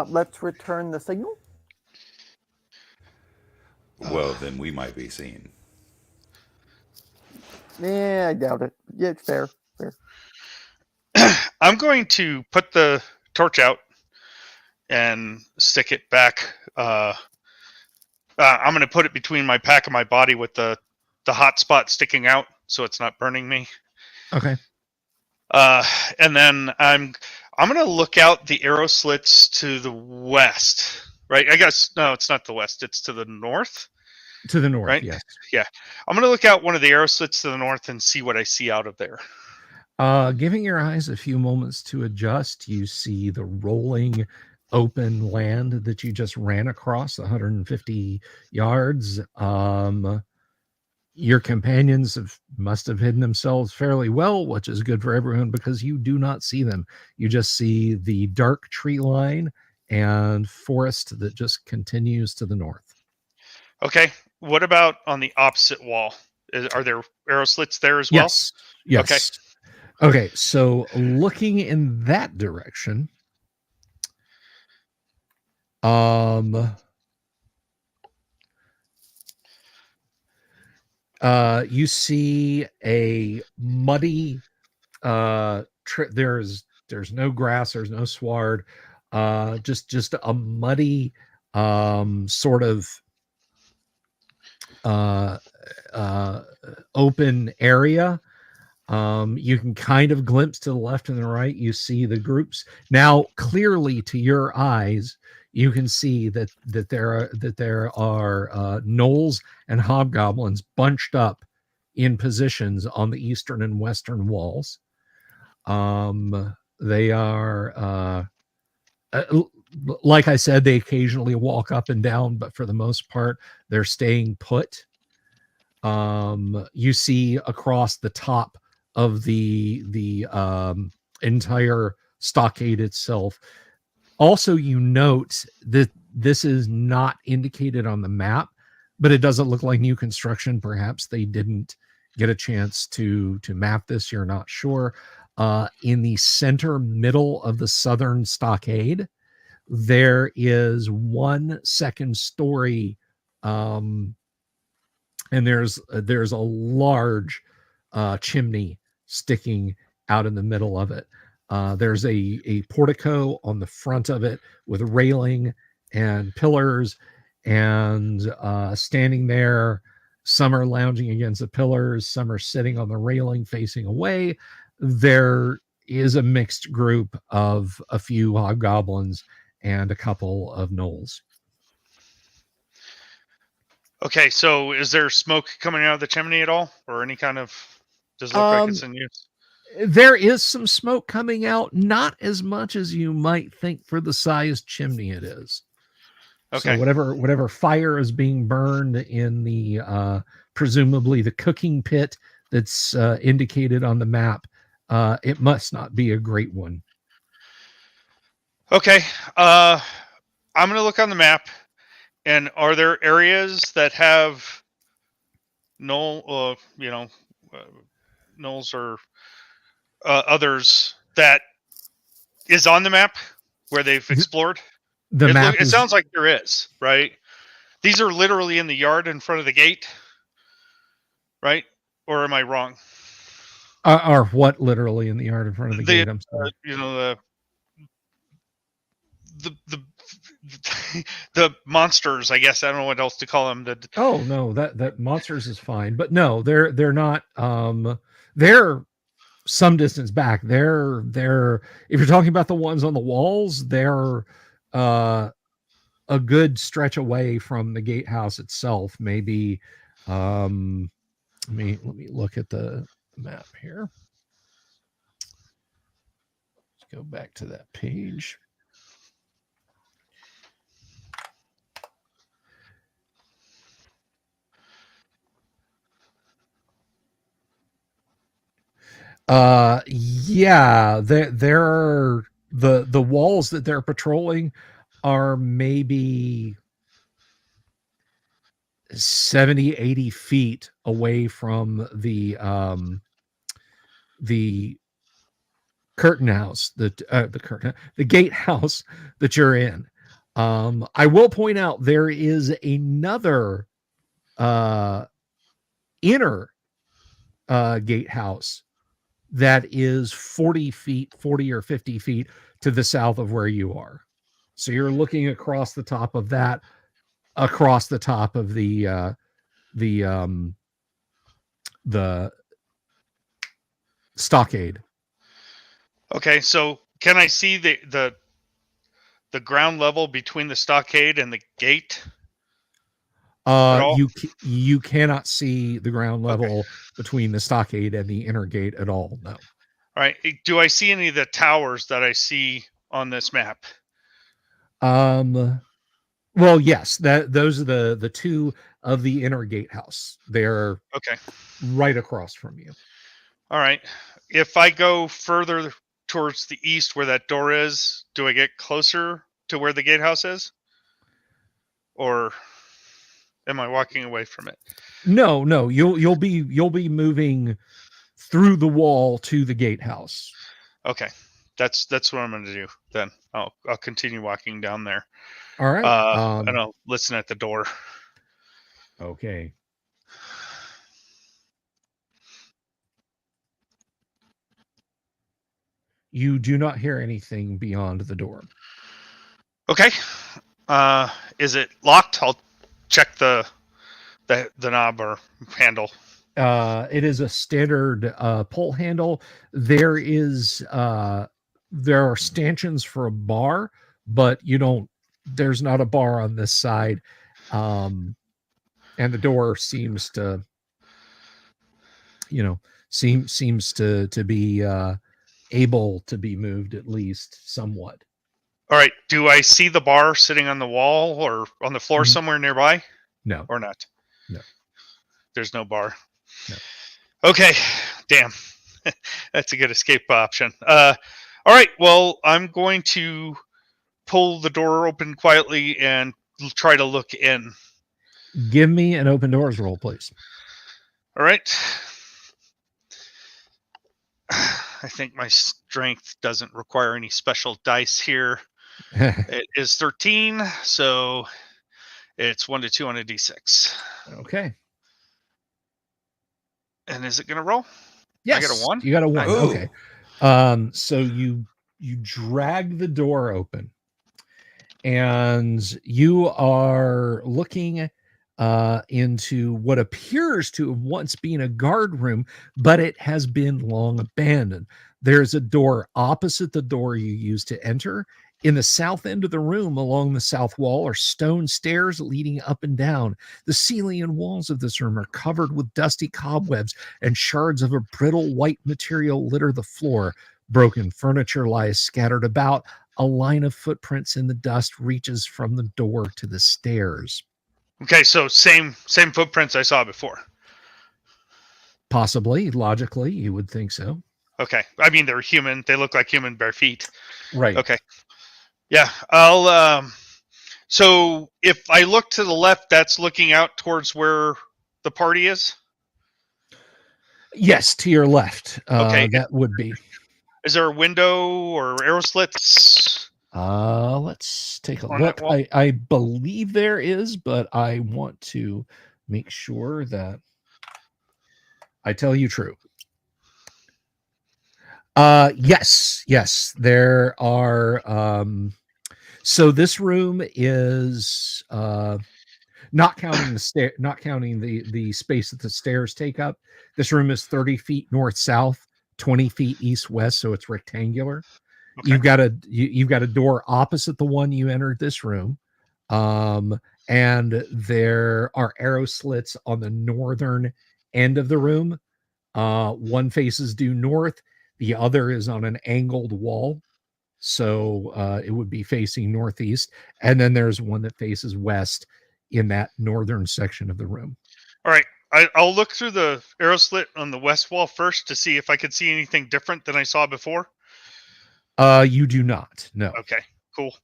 Let's return the signal. Well, then we might be seen. Yeah, I doubt it. Yeah, fair. I'm going to put the torch out and stick it back. I'm going to put it between my pack and my body with the hot spot sticking out so it's not burning me. Okay. And then I'm going to look out the arrow slits to the west. Right? I guess, no, it's not the west. It's to the north. To the north, right? Yes. Yeah. I'm going to look out one of the arrow slits to the north and see what I see out of there. Giving your eyes a few moments to adjust, you see the rolling open land that you just ran across 150 yards. Your companions must have hidden themselves fairly well, which is good for everyone because you do not see them. You just see the dark tree line and forest that just continues to the north. Okay. What about on the opposite wall? Are there arrow slits there as well? Yes. Okay. So looking in that direction, you see a muddy there's no grass, there's no sward, just a muddy sort of open area. You can kind of glimpse to the left and the right. You see the groups now clearly to your eyes. You can see that there are gnolls and hobgoblins bunched up in positions on the eastern and western walls. They are like I said, they occasionally walk up and down, but for the most part, they're staying put. You see across the top of the entire stockade itself. Also, you note that this is not indicated on the map, but it doesn't look like new construction. Perhaps they didn't get a chance to map this. You're not sure. In the center middle of the southern stockade, there is one second story, and there's a large chimney sticking out in the middle of it. There's a portico on the front of it with railing and pillars, and standing there, some are lounging against the pillars, some are sitting on the railing facing away. There is a mixed group of a few hobgoblins and a couple of gnolls. Okay, so is there smoke coming out of the chimney at all, or any kind of? Does it look like it's in use? There is some smoke coming out, not as much as you might think for the size chimney it is. Okay. So whatever fire is being burned in the presumably the cooking pit that's indicated on the map, it must not be a great one. Okay, I'm gonna look on the map, And are there areas that have null, nulls or others that is on the map where they've explored? The map It is sounds like there is, right? These are literally in the yard in front of the gate, right? Or am I wrong? are what literally in the yard in front of the gate? I'm sorry. The the monsters, I guess. I don't know what else to call them. Oh no, that monsters is fine, but no, they're not. They're some distance back. They're if you're talking about the ones on the walls, they're a good stretch away from the gatehouse itself. Maybe let me look at the map here. Let's go back to that page. Yeah, there are the walls that they're patrolling are maybe 70, 80 feet away from the curtain house, the gatehouse that you're in. I will point out there is another inner gatehouse that is 40 or 50 feet to the south of where you are. So you're looking across the top of that, across the top of the stockade. Okay, so can I see the ground level between the stockade and the gate? You cannot see the ground level between the stockade and the inner gate at all. No. All right. Do I see any of the towers that I see on this map? Well, yes, those are the two of the inner gatehouse. They're right across from you. All right. If I go further towards the east where that door is, do I get closer to where the gatehouse is? Or am I walking away from it? No, you'll be moving through the wall to the gatehouse. Okay. That's what I'm going to do then. I'll continue walking down there. All right. And I'll listen at the door. Okay. You do not hear anything beyond the door. Okay. Is it locked? I'll check the knob or handle. It is a standard pull handle. There are stanchions for a bar, but there's not a bar on this side. And the door seems to seems to be able to be moved at least somewhat. All right. Do I see the bar sitting on the wall or on the floor somewhere nearby? No. Or not? No. There's no bar. No. Okay. Damn. That's a good escape option. All right. Well, I'm going to pull the door open quietly and try to look in. Give me an open doors roll, please. All right. I think my strength doesn't require any special dice here. It is 13, so it's 1 to 2 on a d6. Okay. And is it going to roll? Yes. I got a 1? You got a 1. Ooh. Okay. So you drag the door open, and you are looking into what appears to have once been a guard room, but it has been long abandoned. There's a door opposite the door you used to enter. In the south end of the room, along the south wall, are stone stairs leading up and down. The ceiling and walls of this room are covered with dusty cobwebs, and shards of a brittle white material litter the floor. Broken furniture lies scattered about. A line of footprints in the dust reaches from the door to the stairs. Okay, so same footprints I saw before. Possibly, logically, you would think so. Okay. I mean, they're human. They look like human bare feet. Right. Okay. Yeah, I'll So if I look to the left, that's looking out towards where the party is? Yes, to your left. Okay. That would be. Is there a window or arrow slits? Let's take a On that look. wall? I believe there is, but I want to make sure that I tell you true. Yes, there are. So this room is not counting not counting the space that the stairs take up. This room is 30 feet north south, 20 feet east west, so it's rectangular. Okay. You've got a door opposite the one you entered this room, and there are arrow slits on the northern end of the room. One faces due north, the other is on an angled wall, so it would be facing northeast, and then there's one that faces west in that northern section of the room. All right. I'll look through the arrow slit on the west wall first to see if I could see anything different than I saw before. You do not. No. Okay, cool.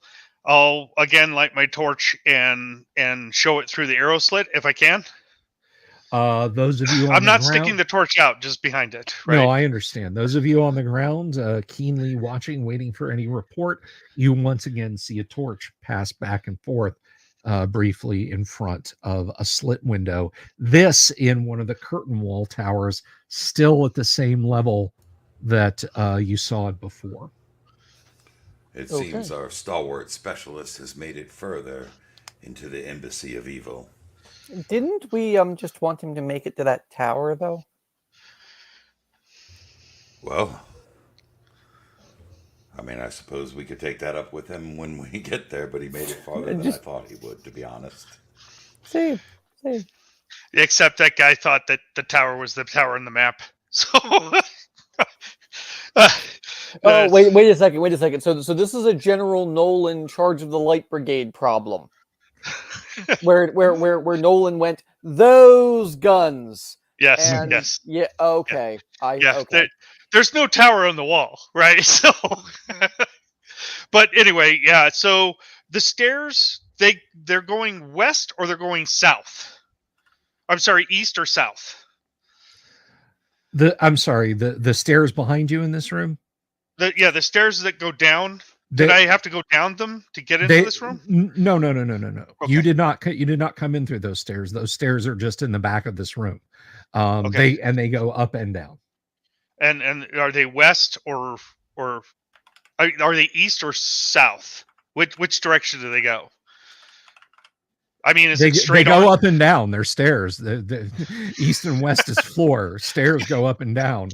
I'll again light my torch and show it through the arrow slit if I can. Those of you on I'm the not ground, sticking the torch out, just behind it. Right? No, I understand. Those of you on the ground, keenly watching, waiting for any report, you once again see a torch pass back and forth briefly in front of a slit window. This in one of the curtain wall towers, still at the same level that you saw it before. It seems our stalwart specialist has made it further into the embassy of evil. Didn't we just want him to make it to that tower, though? Well, I mean, I suppose we could take that up with him when we get there, but he made it farther than I thought he would, to be honest. Same. Except that guy thought that the tower was the tower in the map. So... Oh, wait a second. So this is a General Nolan charge of the Light Brigade problem. where Nolan went, those guns. Yes, and, yes. Yeah, okay. Yeah. Okay. There's no tower on the wall, right? So but anyway, yeah, so the stairs, they're going west or they're going south? I'm sorry, east or south? I'm sorry, the stairs behind you in this room? The stairs that go down. Did I have to go down them to get into this room? No. Okay. You did not come in through those stairs. Those stairs are just in the back of this room. Okay. They go up and down. And are they west or are they east or south? Which direction do they go? I mean, is it straight? They go up and down. They're stairs. The east and west is floor. Stairs go up and down.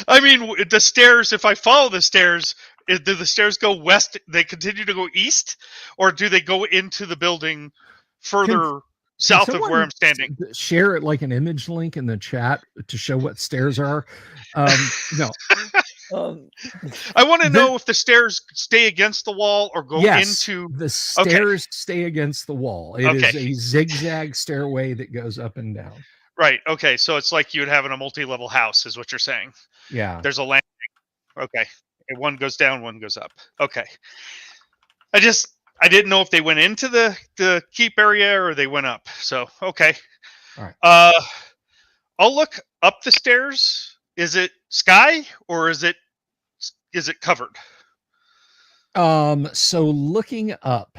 I mean, the stairs, if I follow the stairs, do the stairs go west? They continue to go east? Or do they go into the building further south of where I'm standing? Share it like an image link in the chat to show what stairs are. No. I want to know if the stairs stay against the wall or go into... The stairs stay against the wall. It is a zigzag stairway that goes up and down. Right. Okay. So it's like you would have in a multi-level house, is what you're saying. Yeah. There's a landing. Okay. And one goes down, one goes up. Okay. I didn't know if they went into the keep area or they went up. So, okay. All right. I'll look up the stairs. Is it sky or is it covered? So looking up,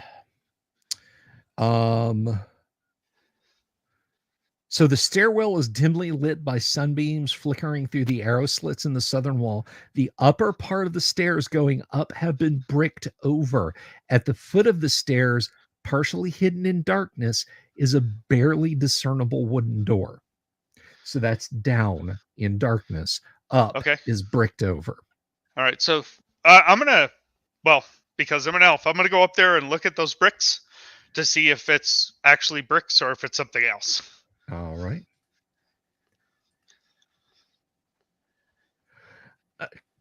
so the stairwell is dimly lit by sunbeams flickering through the arrow slits in the southern wall. The upper part of the stairs going up have been bricked over. At the foot of the stairs, partially hidden in darkness, is a barely discernible wooden door. So that's down in darkness. Up is bricked over. All right. So because I'm an elf, I'm going to go up there and look at those bricks to see if it's actually bricks or if it's something else. All right.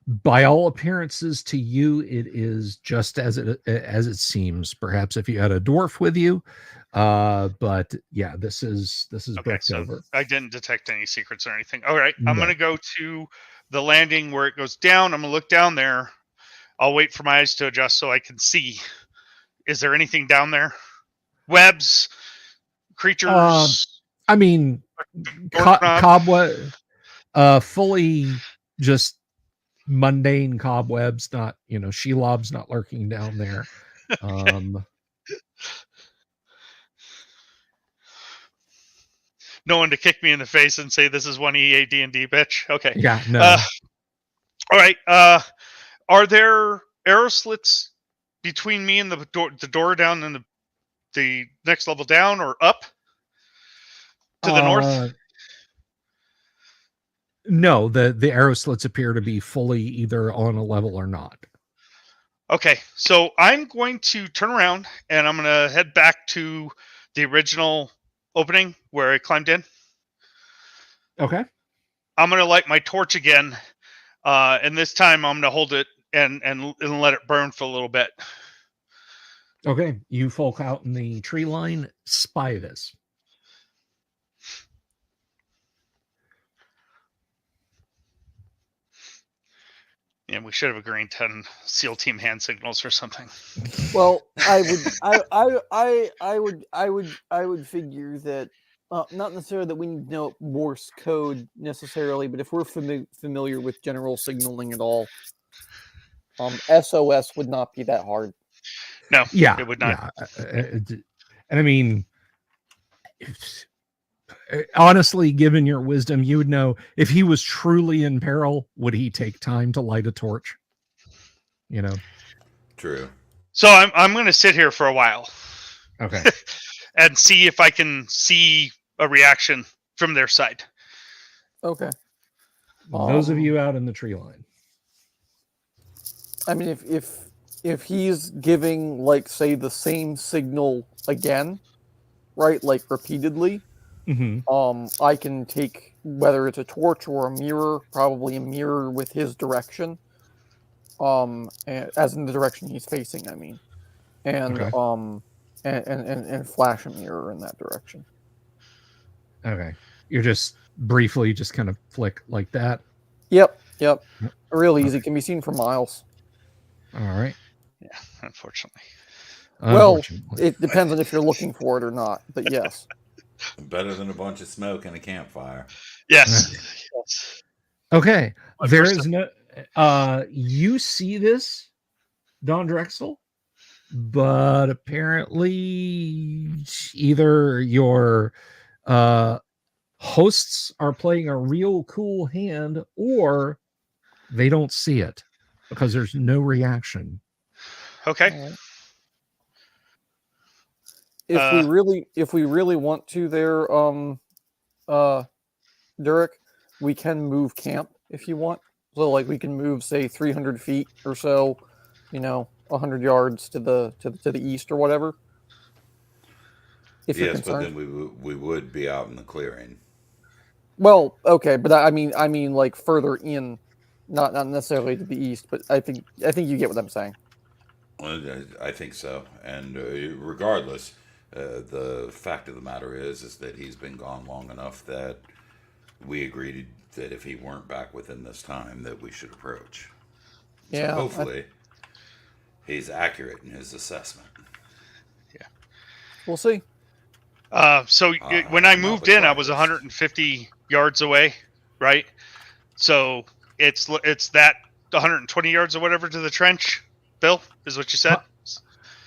By all appearances, to you, it is just as it seems. Perhaps if you had a dwarf with you, but yeah, this is bricked over. I didn't detect any secrets or anything. All right, I'm going to go to the landing where it goes down. I'm going to look down there. I'll wait for my eyes to adjust so I can see Is there anything down there? Webs, creatures. I mean, Doorknob? cobweb, fully just mundane cobwebs, not Shelob's not lurking down there. No one to kick me in the face and say this is one AD&D bitch. Okay. Yeah, no. All right. Are there arrow slits between me and the door down in the next level down or up to the north? No, the arrow slits appear to be fully either on a level or not. Okay, so I'm going to turn around and I'm going to head back to the original opening where I climbed in. Okay. I'm going to light my torch again, and this time I'm going to hold it and let it burn for a little bit. Okay, you folk out in the tree line spy this. Yeah, we should have a green 10 SEAL team hand signals or something. Well, I would figure that not necessarily that we need to know Morse code necessarily, but if we're familiar with general signaling at all, SOS would not be that hard. No, yeah, it would not. Yeah. And I mean, honestly, given your wisdom, you would know if he was truly in peril, would he take time to light a torch? True. So I'm going to sit here for a while. Okay. And see if I can see a reaction from their side. Okay. Those of you out in the tree line. I mean, if he's giving, like, say, the same signal again, right, like repeatedly, I can take, whether it's a torch or a mirror, probably a mirror with his direction, as in the direction he's facing, I mean, and Okay. and flash a mirror in that direction. Okay. You're just briefly just kind of flick like that. Yep. Real easy. Can be seen for miles. All right. Yeah, unfortunately. Well, it depends on if you're looking for it or not, but yes. Better than a bunch of smoke and a campfire. Yes. Okay. There is no you see this, Don Drexel, but apparently either your hosts are playing a real cool hand or they don't see it because there's no reaction. Okay. If we really want to there, Durek, we can move camp if you want. So, like, we can move, say, 300 feet or so, 100 yards to the east or whatever. If you're concerned. But then we would be out in the clearing. Well, okay, but I mean like further in, not necessarily to the east, but I think you get what I'm saying. I think so, and regardless, the fact of the matter is that he's been gone long enough that we agreed that if he weren't back within this time, that we should approach. Yeah. So hopefully, he's accurate in his assessment. Yeah. We'll see. So when I moved in, I was 150 yards away, right? So it's that 120 yards or whatever to the trench. Bill, is what you said?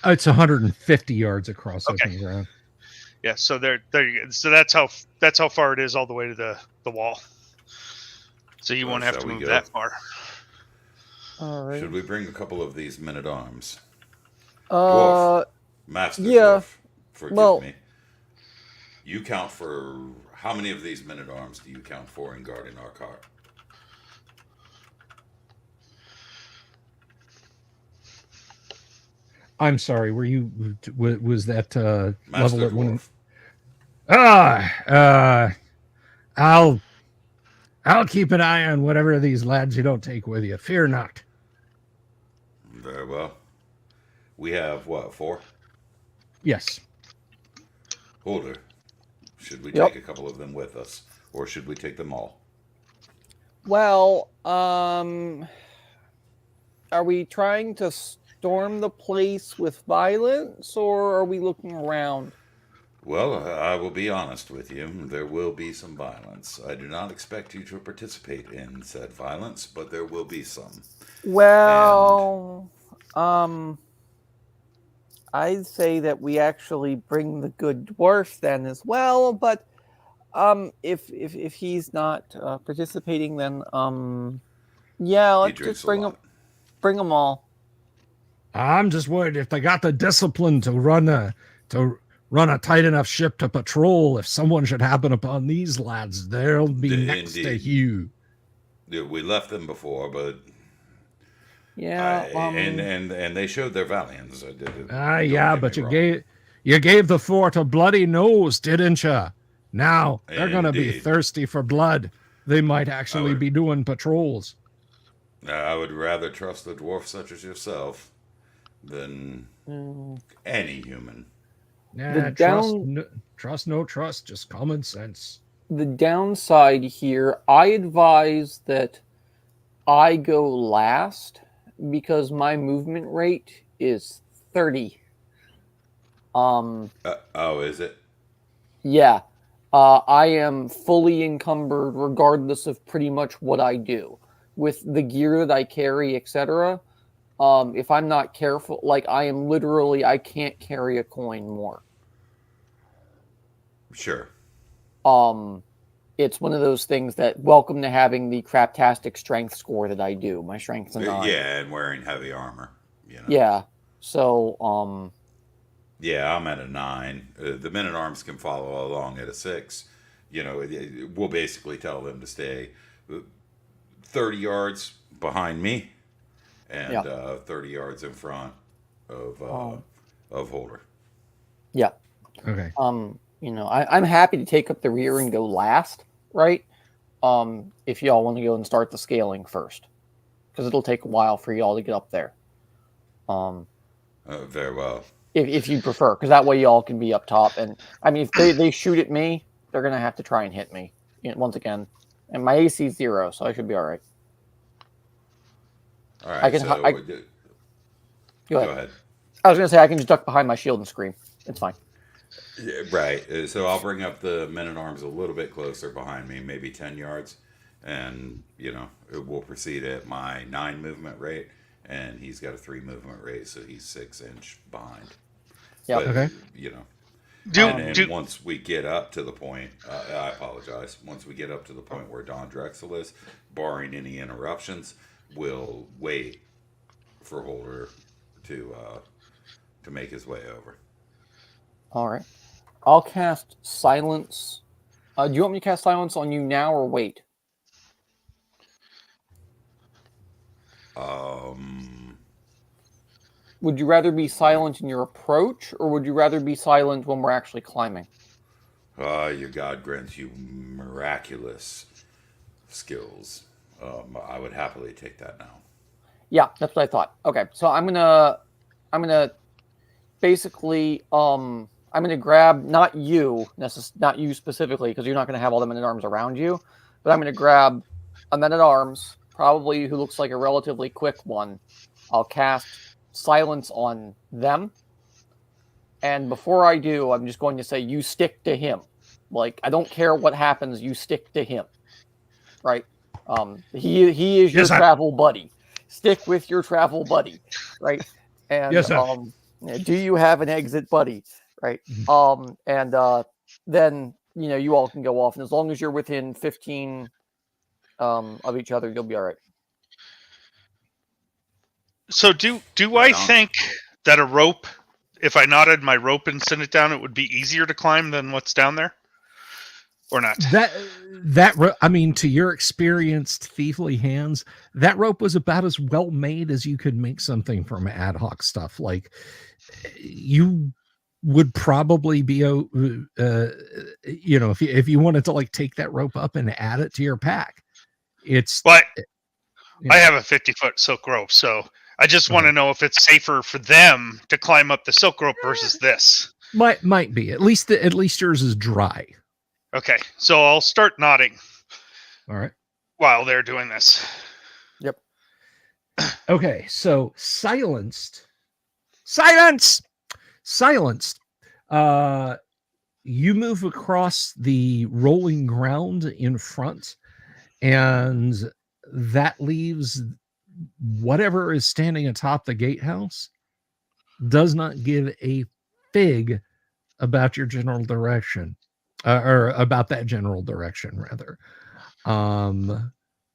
It's 150 yards across open ground. Yeah, so there you go. So that's how far it is all the way to the wall. So you won't have to move that far. All right. Should we bring a couple of these men-at-arms? Master Dwarf, forgive me. You count for how many of these men-at-arms do you count for in guarding our cart? I'm sorry. Were you? Was that Master level at Dwarf. one? I'll keep an eye on whatever of these lads you don't take with you. Fear not. Very well. We have what, 4? Yes. Holder, should we take a couple of them with us, or should we take them all? Well, are we trying to storm the place with violence, or are we looking around? Well, I will be honest with you. There will be some violence. I do not expect you to participate in said violence, but there will be some. Well, I'd say that we actually bring the good dwarf then as well, but if he's not participating, then yeah, He let's drinks just a lot. bring them all. I'm just worried if they got the discipline to run a tight enough ship to patrol. If someone should happen upon these lads, they'll be next to Indeed. you. We left them before, but Yeah, and they showed their valiance. Yeah, but you gave the fort a bloody nose, didn't you? Now they're gonna be Indeed. thirsty for blood. They might actually be doing patrols. I would rather trust a dwarf such as yourself than any human. Yeah, trust, no trust, just common sense. The downside here, I advise that I go last because my movement rate is 30. Is it? Yeah. I am fully encumbered regardless of pretty much what I do. With the gear that I carry, etc. If I'm not careful, like I can't carry a coin more. Sure. It's one of those things that welcome to having the craptastic strength score that I do. My strength's a 9. Yeah, and wearing heavy armor. You know? Yeah. So, yeah, I'm at a 9. The men at arms can follow along at a 6. You know, we'll basically tell them to stay 30 yards behind me and 30 yards in front of Holder. Yeah. Okay. I'm happy to take up the rear and go last, right? If y'all want to go and start the scaling first, because it'll take a while for y'all to get up there. Very well. If you prefer, because that way y'all can be up top. And I mean, if they shoot at me, they're gonna have to try and hit me once again. And my AC is 0, so I should be all right. All right. Go ahead. I was gonna say I can just duck behind my shield and scream. It's fine. Yeah, right. So I'll bring up the men at arms a little bit closer behind me, maybe 10 yards, and we'll proceed at my 9 movement rate, and he's got a 3 movement rate, so he's 6 inch behind. Yeah. Okay. Once we get up to the point, I apologize. Once we get up to the point where Don Drexel is, barring any interruptions, we'll wait for Holder to make his way over. All right. I'll cast silence. Do you want me to cast silence on you now or wait? Would you rather be silent in your approach, or would you rather be silent when we're actually climbing? Your God grants you miraculous skills. I would happily take that now. Yeah, that's what I thought. Okay, so I'm gonna basically I'm gonna grab not you specifically, because you're not gonna have all the men at arms around you, but I'm gonna grab a men at arms, probably who looks like a relatively quick one. I'll cast silence on them, and before I do, I'm just going to say, you stick to him. Like, I don't care what happens, you stick to him, right? He is your travel buddy. Stick with your travel buddy, right? And yes, sir. Do you have an exit buddy, right? Then you all can go off, and as long as you're within 15 of each other, you'll be all right. So do I think that a rope, if I knotted my rope and sent it down, it would be easier to climb than what's down there? Or not? I mean, to your experienced thiefly hands, that rope was about as well made as you could make something from ad hoc stuff. Like, you would probably be if you wanted to like take that rope up and add it to your pack. I have a 50-foot silk rope, so I just want to know if it's safer for them to climb up the silk rope versus this. Might be. At least yours is dry. Okay, so I'll start nodding. All right. While they're doing this. Yep. Okay, so silenced Silence! Silence. You move across the rolling ground in front, and that leaves whatever is standing atop the gatehouse does not give a fig about your general direction, or about that general direction, rather.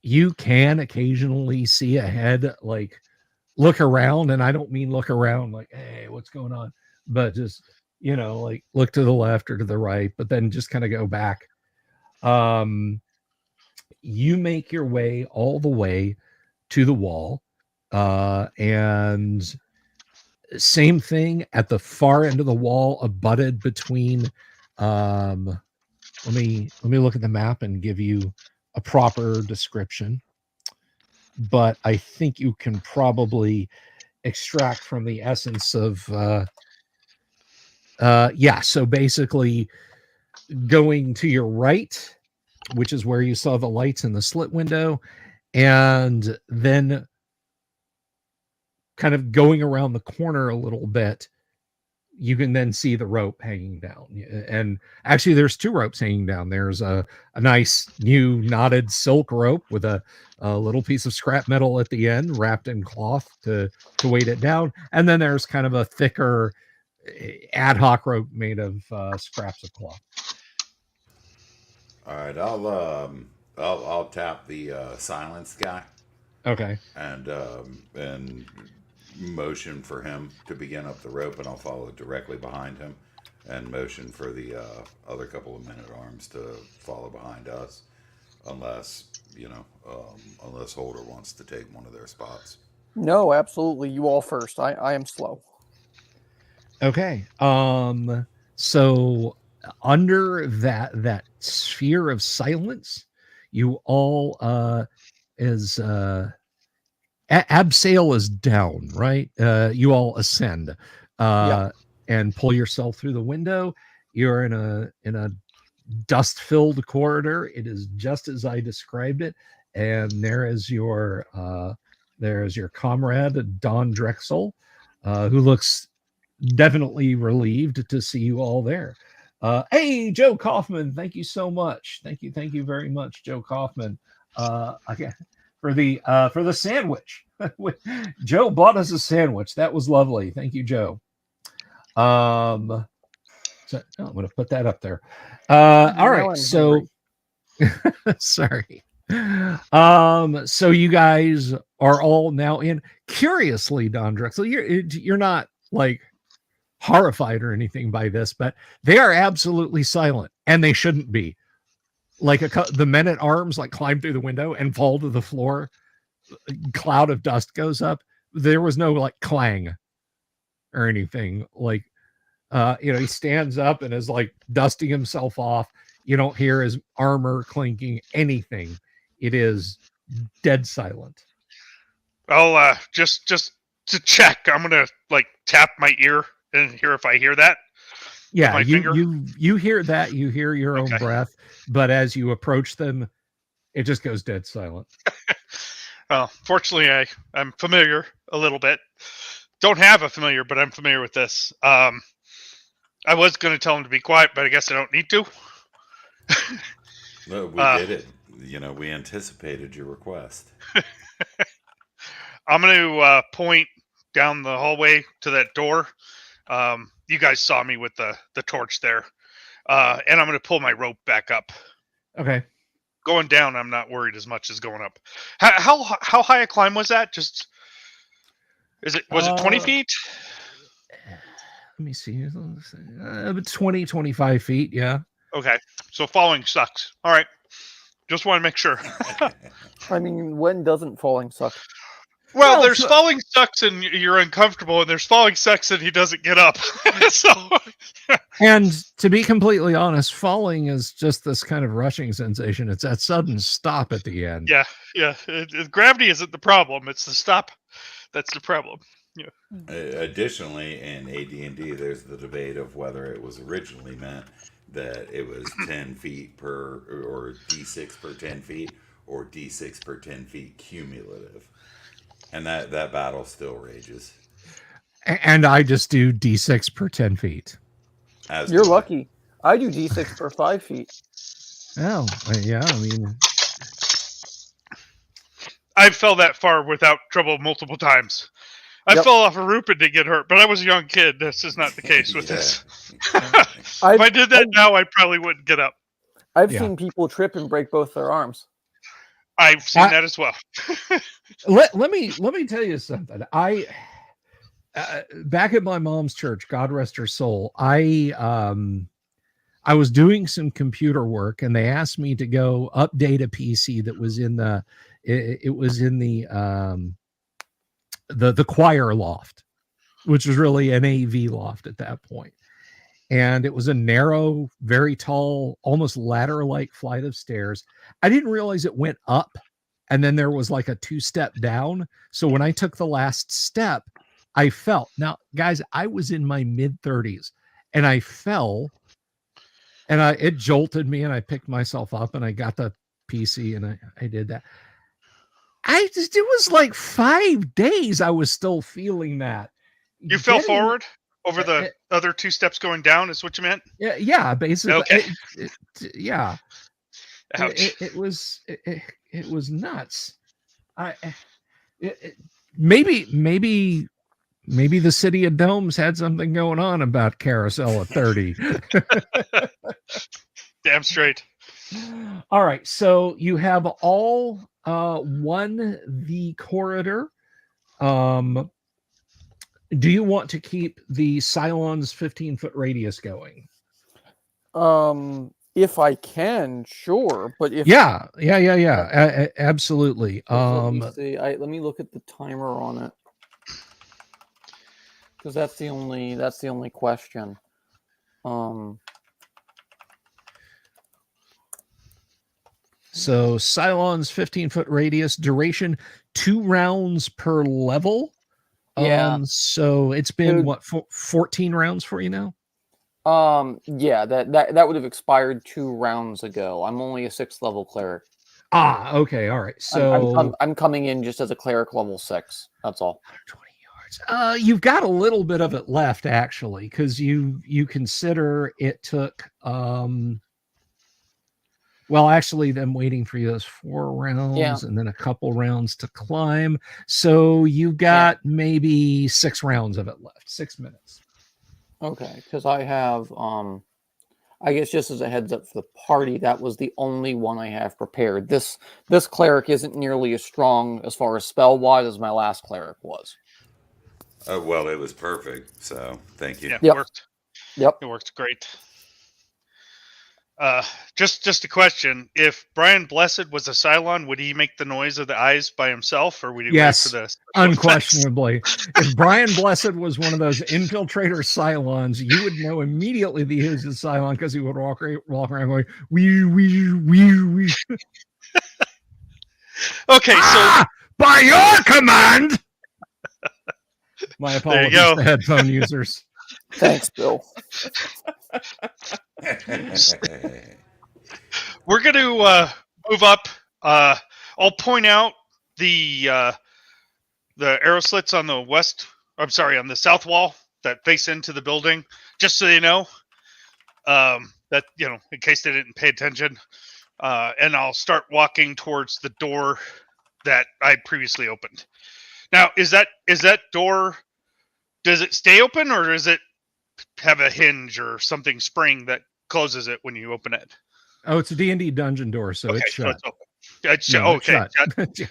You can occasionally see ahead, like look around, and I don't mean look around like, hey, what's going on, but just, like look to the left or to the right, but then just kind of go back. You make your way all the way to the wall, and same thing at the far end of the wall, abutted between. Let me look at the map and give you a proper description. But I think you can probably extract from the essence of. Yeah. So basically, going to your right, which is where you saw the lights in the slit window, and then kind of going around the corner a little bit, you can then see the rope hanging down. And actually, there's two ropes hanging down. There's a nice new knotted silk rope with a little piece of scrap metal at the end wrapped in cloth to weight it down. And then there's kind of a thicker ad hoc rope made of scraps of cloth. All right, I'll tap the silence guy. Okay. And motion for him to begin up the rope, and I'll follow directly behind him, and motion for the other couple of men-at-arms to follow behind us, unless unless Holder wants to take one of their spots. No, absolutely. You all first. I am slow. Okay. So under that sphere of silence, you all is abseil is down, right? You all ascend and pull yourself through the window. You're in a dust-filled corridor. It is just as I described it, and there is your comrade Don Drexel, who looks definitely relieved to see you all there. Hey, Joe Kaufman, thank you so much. Thank you very much, Joe Kaufman. Again, for the sandwich. Joe bought us a sandwich. That was lovely. Thank you, Joe. So I'm going to put that up there. All right. So sorry. So you guys are all now in. Curiously, Don Drexel, you're not like horrified or anything by this, but they are absolutely silent, and they shouldn't be. Like the men at arms like climb through the window and fall to the floor. A cloud of dust goes up. There was no like clang or anything. Like he stands up and is like dusting himself off. You don't hear his armor clinking, anything. It is dead silent. I'll just to check, I'm gonna like tap my ear and hear if I hear that. Yeah, you hear that. You hear your own breath, but as you approach them, it just goes dead silent. Well, fortunately, I'm familiar a little bit. Don't have a familiar, but I'm familiar with this. I was going to tell him to be quiet, but I guess I don't need to. No, we did it. We anticipated your request. I'm going to point down the hallway to that door. You guys saw me with the torch there. And I'm going to pull my rope back up. Okay. Going down, I'm not worried as much as going up. How high a climb was that? Was it 20 feet? Let me see. 20, 25 feet. Yeah. Okay. So falling sucks. All right. Just want to make sure. I mean, when doesn't falling suck? Well, there's falling sucks and you're uncomfortable, and there's falling sucks and he doesn't get up. So, and to be completely honest, falling is just this kind of rushing sensation. It's that sudden stop at the end. Yeah. Gravity isn't the problem; it's the stop that's the problem. Yeah. Additionally, in AD&D, there's the debate of whether it was originally meant that it was 10 feet per, or D6 per 10 feet, or D6 per 10 feet cumulative. And that battle still rages. And I just do D6 per 10 feet. You're lucky. I do D6 per 5 feet. Oh, yeah. I mean, I fell that far without trouble multiple times. I Yep. fell off a roof and didn't get hurt, but I was a young kid. This is not the case with this. If I did that now, I probably wouldn't get up. I've Yeah. seen people trip and break both their arms. I've seen that as well. let me tell you something. I back at my mom's church, God rest her soul, I was doing some computer work, and they asked me to go update a PC that was in the it was in the choir loft, which was really an AV loft at that point. And it was a narrow, very tall, almost ladder-like flight of stairs. I didn't realize it went up, and then there was like a 2-step down. So when I took the last step, I fell. Now, guys, I was in my mid-30s, and I fell, and it jolted me, and I picked myself up, and I got the PC, and I did that. It was like 5 days I was still feeling that. You fell forward over the other 2 steps going down is what you meant? Yeah, basically. Okay. Yeah. Ouch. It was nuts. Maybe the city of domes had something going on about Carousel at 30. Damn straight. All right, so you have all won the corridor. Do you want to keep the Cylon's 15-foot radius going? If I can, sure. But if absolutely. Let me see. Let me look at the timer on it, because that's the only question. So Cylon's 15-foot radius, duration 2 rounds per level. Yeah. So it's been what, 14 rounds for you now? Yeah, that would have expired 2 rounds ago. I'm only a 6th level cleric. Okay, all right. So I'm coming in just as a cleric level 6. That's all. 120 yards. You've got a little bit of it left, actually, because you consider it took well, actually, them waiting for you those 4 rounds and then a couple rounds to climb. So you got maybe 6 rounds of it left, 6 minutes. Okay, because I have, I guess just as a heads up for the party, that was the only one I have prepared. This cleric isn't nearly as strong as far as spell-wise as my last cleric was. Well, it was perfect, so thank you. Yeah, it worked. Yep. It worked great. Just a question: if Brian Blessed was a Cylon, would he make the noise of the eyes by himself, or would he wait for the unquestionably? If Brian Blessed was one of those infiltrator Cylons, you would know immediately that he was a Cylon, because he would walk around going wee wee wee wee. Okay, so by your command. My apologies to headphone users. Thanks, Bill. We're going to move up. I'll point out the arrow slits on the west. I'm sorry, on the south wall that face into the building, just so you know. That, you know, in case they didn't pay attention. And I'll start walking towards the door that I previously opened. Now, is that door? Does it stay open, or does it have a hinge or something spring that closes it when you open it? Oh, it's a D&D dungeon door, so it's shut. So it's shut. Okay. Okay.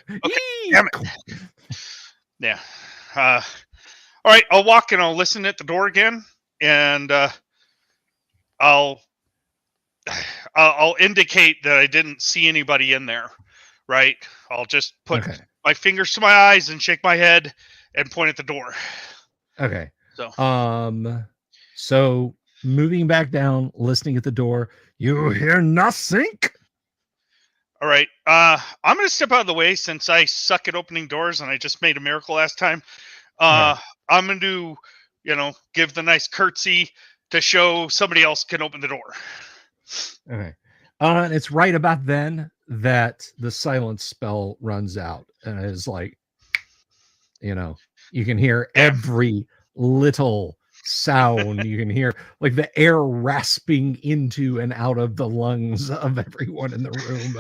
Damn it. Yeah. All right. I'll walk and I'll listen at the door again, and I'll indicate that I didn't see anybody in there. Right. I'll just put my fingers to my eyes and shake my head and point at the door. Okay. So moving back down, listening at the door, you hear nothing. All right. I'm going to step out of the way since I suck at opening doors and I just made a miracle last time. I'm going to, give the nice curtsy to show somebody else can open the door. Okay. And it's right about then that the silence spell runs out, and it's like, you can hear every little sound you can hear, like the air rasping into and out of the lungs of everyone in the room.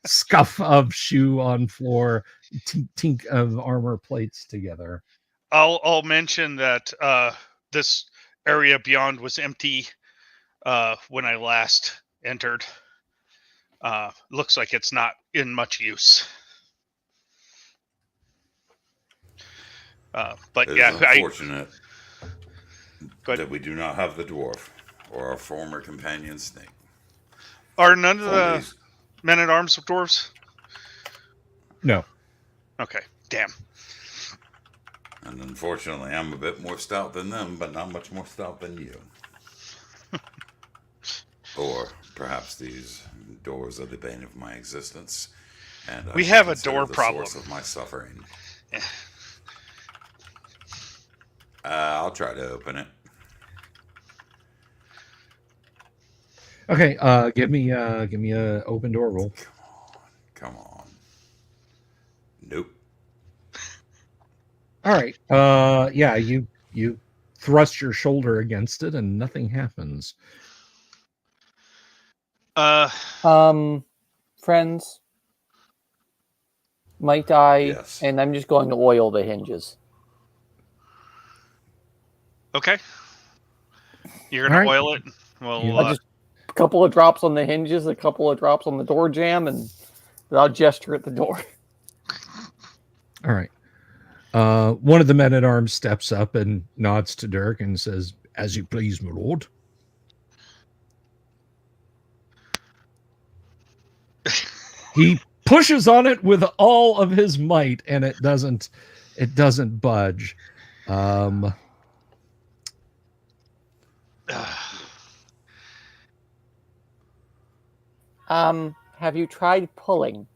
Scuff of shoe on floor, tink of armor plates together. I'll mention that this area beyond was empty when I last entered. Looks like it's not in much use. But It yeah, is unfortunate that we do not have the dwarf or our former companion Snake. Are none of the men-at-arms dwarves? No. Okay, damn. And unfortunately, I'm a bit more stout than them, but not much more stout than you. Or perhaps these doors are the bane of my existence, and we have a door problem. Source of my suffering. I'll try to open it. Okay, give me a open door roll. Come on. Nope. All right. Yeah, you thrust your shoulder against it and nothing happens. Friends, might I? Yes. And I'm just going to oil the hinges. Okay. You're gonna oil it. Well, just a couple of drops on the hinges, a couple of drops on the door jamb, and I'll gesture at the door. All right. One of the men-at-arms steps up and nods to Dirk and says, "As you please, my lord." He pushes on it with all of his might, and it doesn't budge. Have you tried pulling?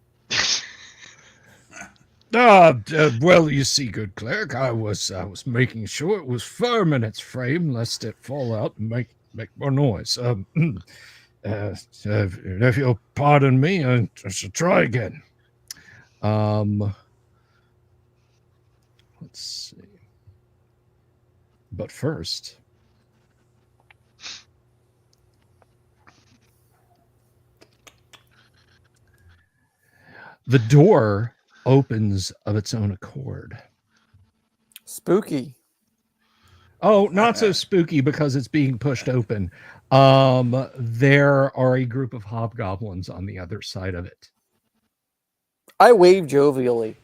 Well, you see, good cleric, I was making sure it was firm in its frame, lest it fall out and make more noise. If you'll pardon me, I shall try again. Let's see. But first, the door opens of its own accord. Spooky. Oh, not so spooky because it's being pushed open. There are a group of hobgoblins on the other side of it. I wave jovially,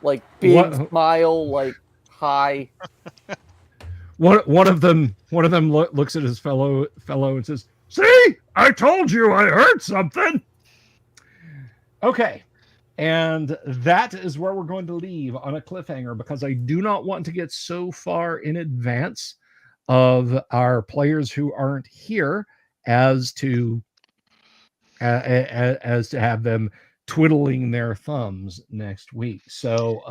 like big smile, like hi. One of them looks at his fellow and says, "See, I told you I heard something." Okay. And that is where we're going to leave on a cliffhanger, because I do not want to get so far in advance of our players who aren't here as to have them twiddling their thumbs next week. So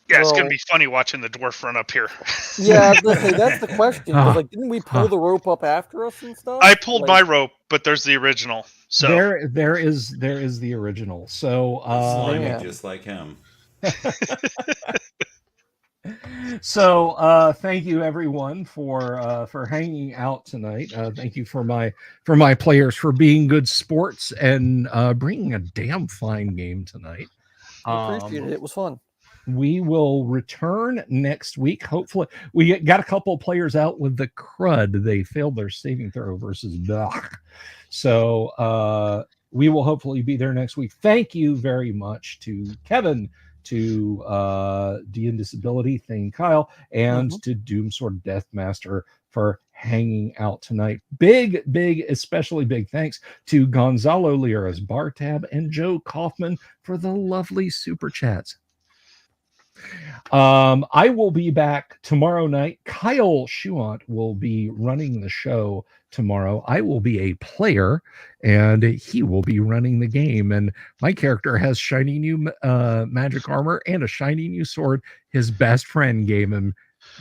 it's gonna be funny watching the dwarf run up here. Yeah, that's the question. Like, didn't we pull the rope up after us and stuff? I pulled my rope, but there's the original. So there is the original. So just like him. So thank you everyone for hanging out tonight. Thank you for my players for being good sports and bringing a damn fine game tonight. I appreciate it. It was fun. We will return next week. Hopefully, we got a couple of players out with the crud. They failed their saving throw versus Doc. So we will hopefully be there next week. Thank you very much to Kevin, to D and Disability, Thane Kyle, and to Doomsword Deathmaster for hanging out tonight. Big, especially big thanks to Gonzalo Liras, Bartab, and Joe Kaufman for the lovely super chats. I will be back tomorrow night. Kyle Schuant will be running the show tomorrow. I will be a player and he will be running the game. And my character has shiny new magic armor and a shiny new sword his best friend gave him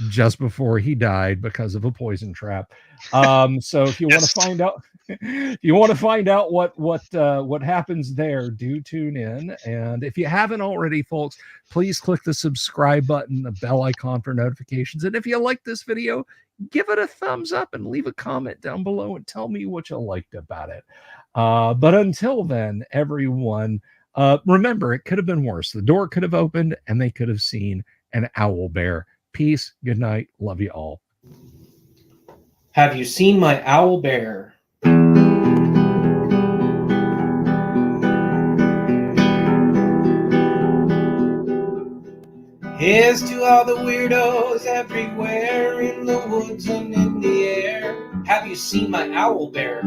just before he died because of a poison trap. So if you want to find out, if you want to find out what happens there, do tune in. And if you haven't already, folks, please click the subscribe button, the bell icon for notifications. And if you like this video, give it a thumbs up and leave a comment down below and tell me what you liked about it. But until then, everyone, remember, it could have been worse. The door could have opened and they could have seen an owl bear. Peace. Good night. Love you all. Have you seen my owl bear? Here's to all the weirdos everywhere in the woods and in the air. Have you seen my owl bear?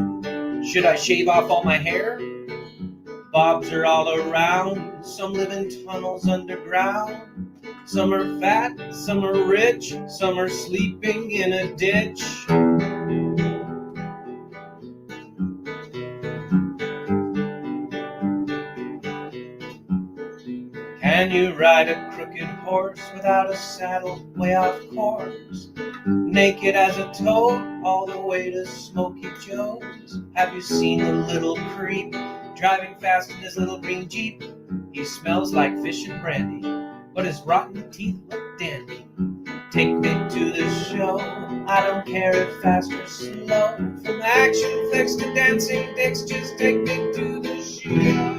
Should I shave off all my hair? Bobs are all around. Some live in tunnels underground. Some are fat, some are rich, some are sleeping in a ditch. Can you ride a crooked horse without a saddle way off course? Naked as a toad all the way to Smoky Joe's. Have you seen the little creep driving fast in his little green Jeep? He smells like fish and brandy, but his rotten teeth look dandy. Take me to the show, I don't care if fast or slow. From action flicks to dancing dicks, just take me to the show.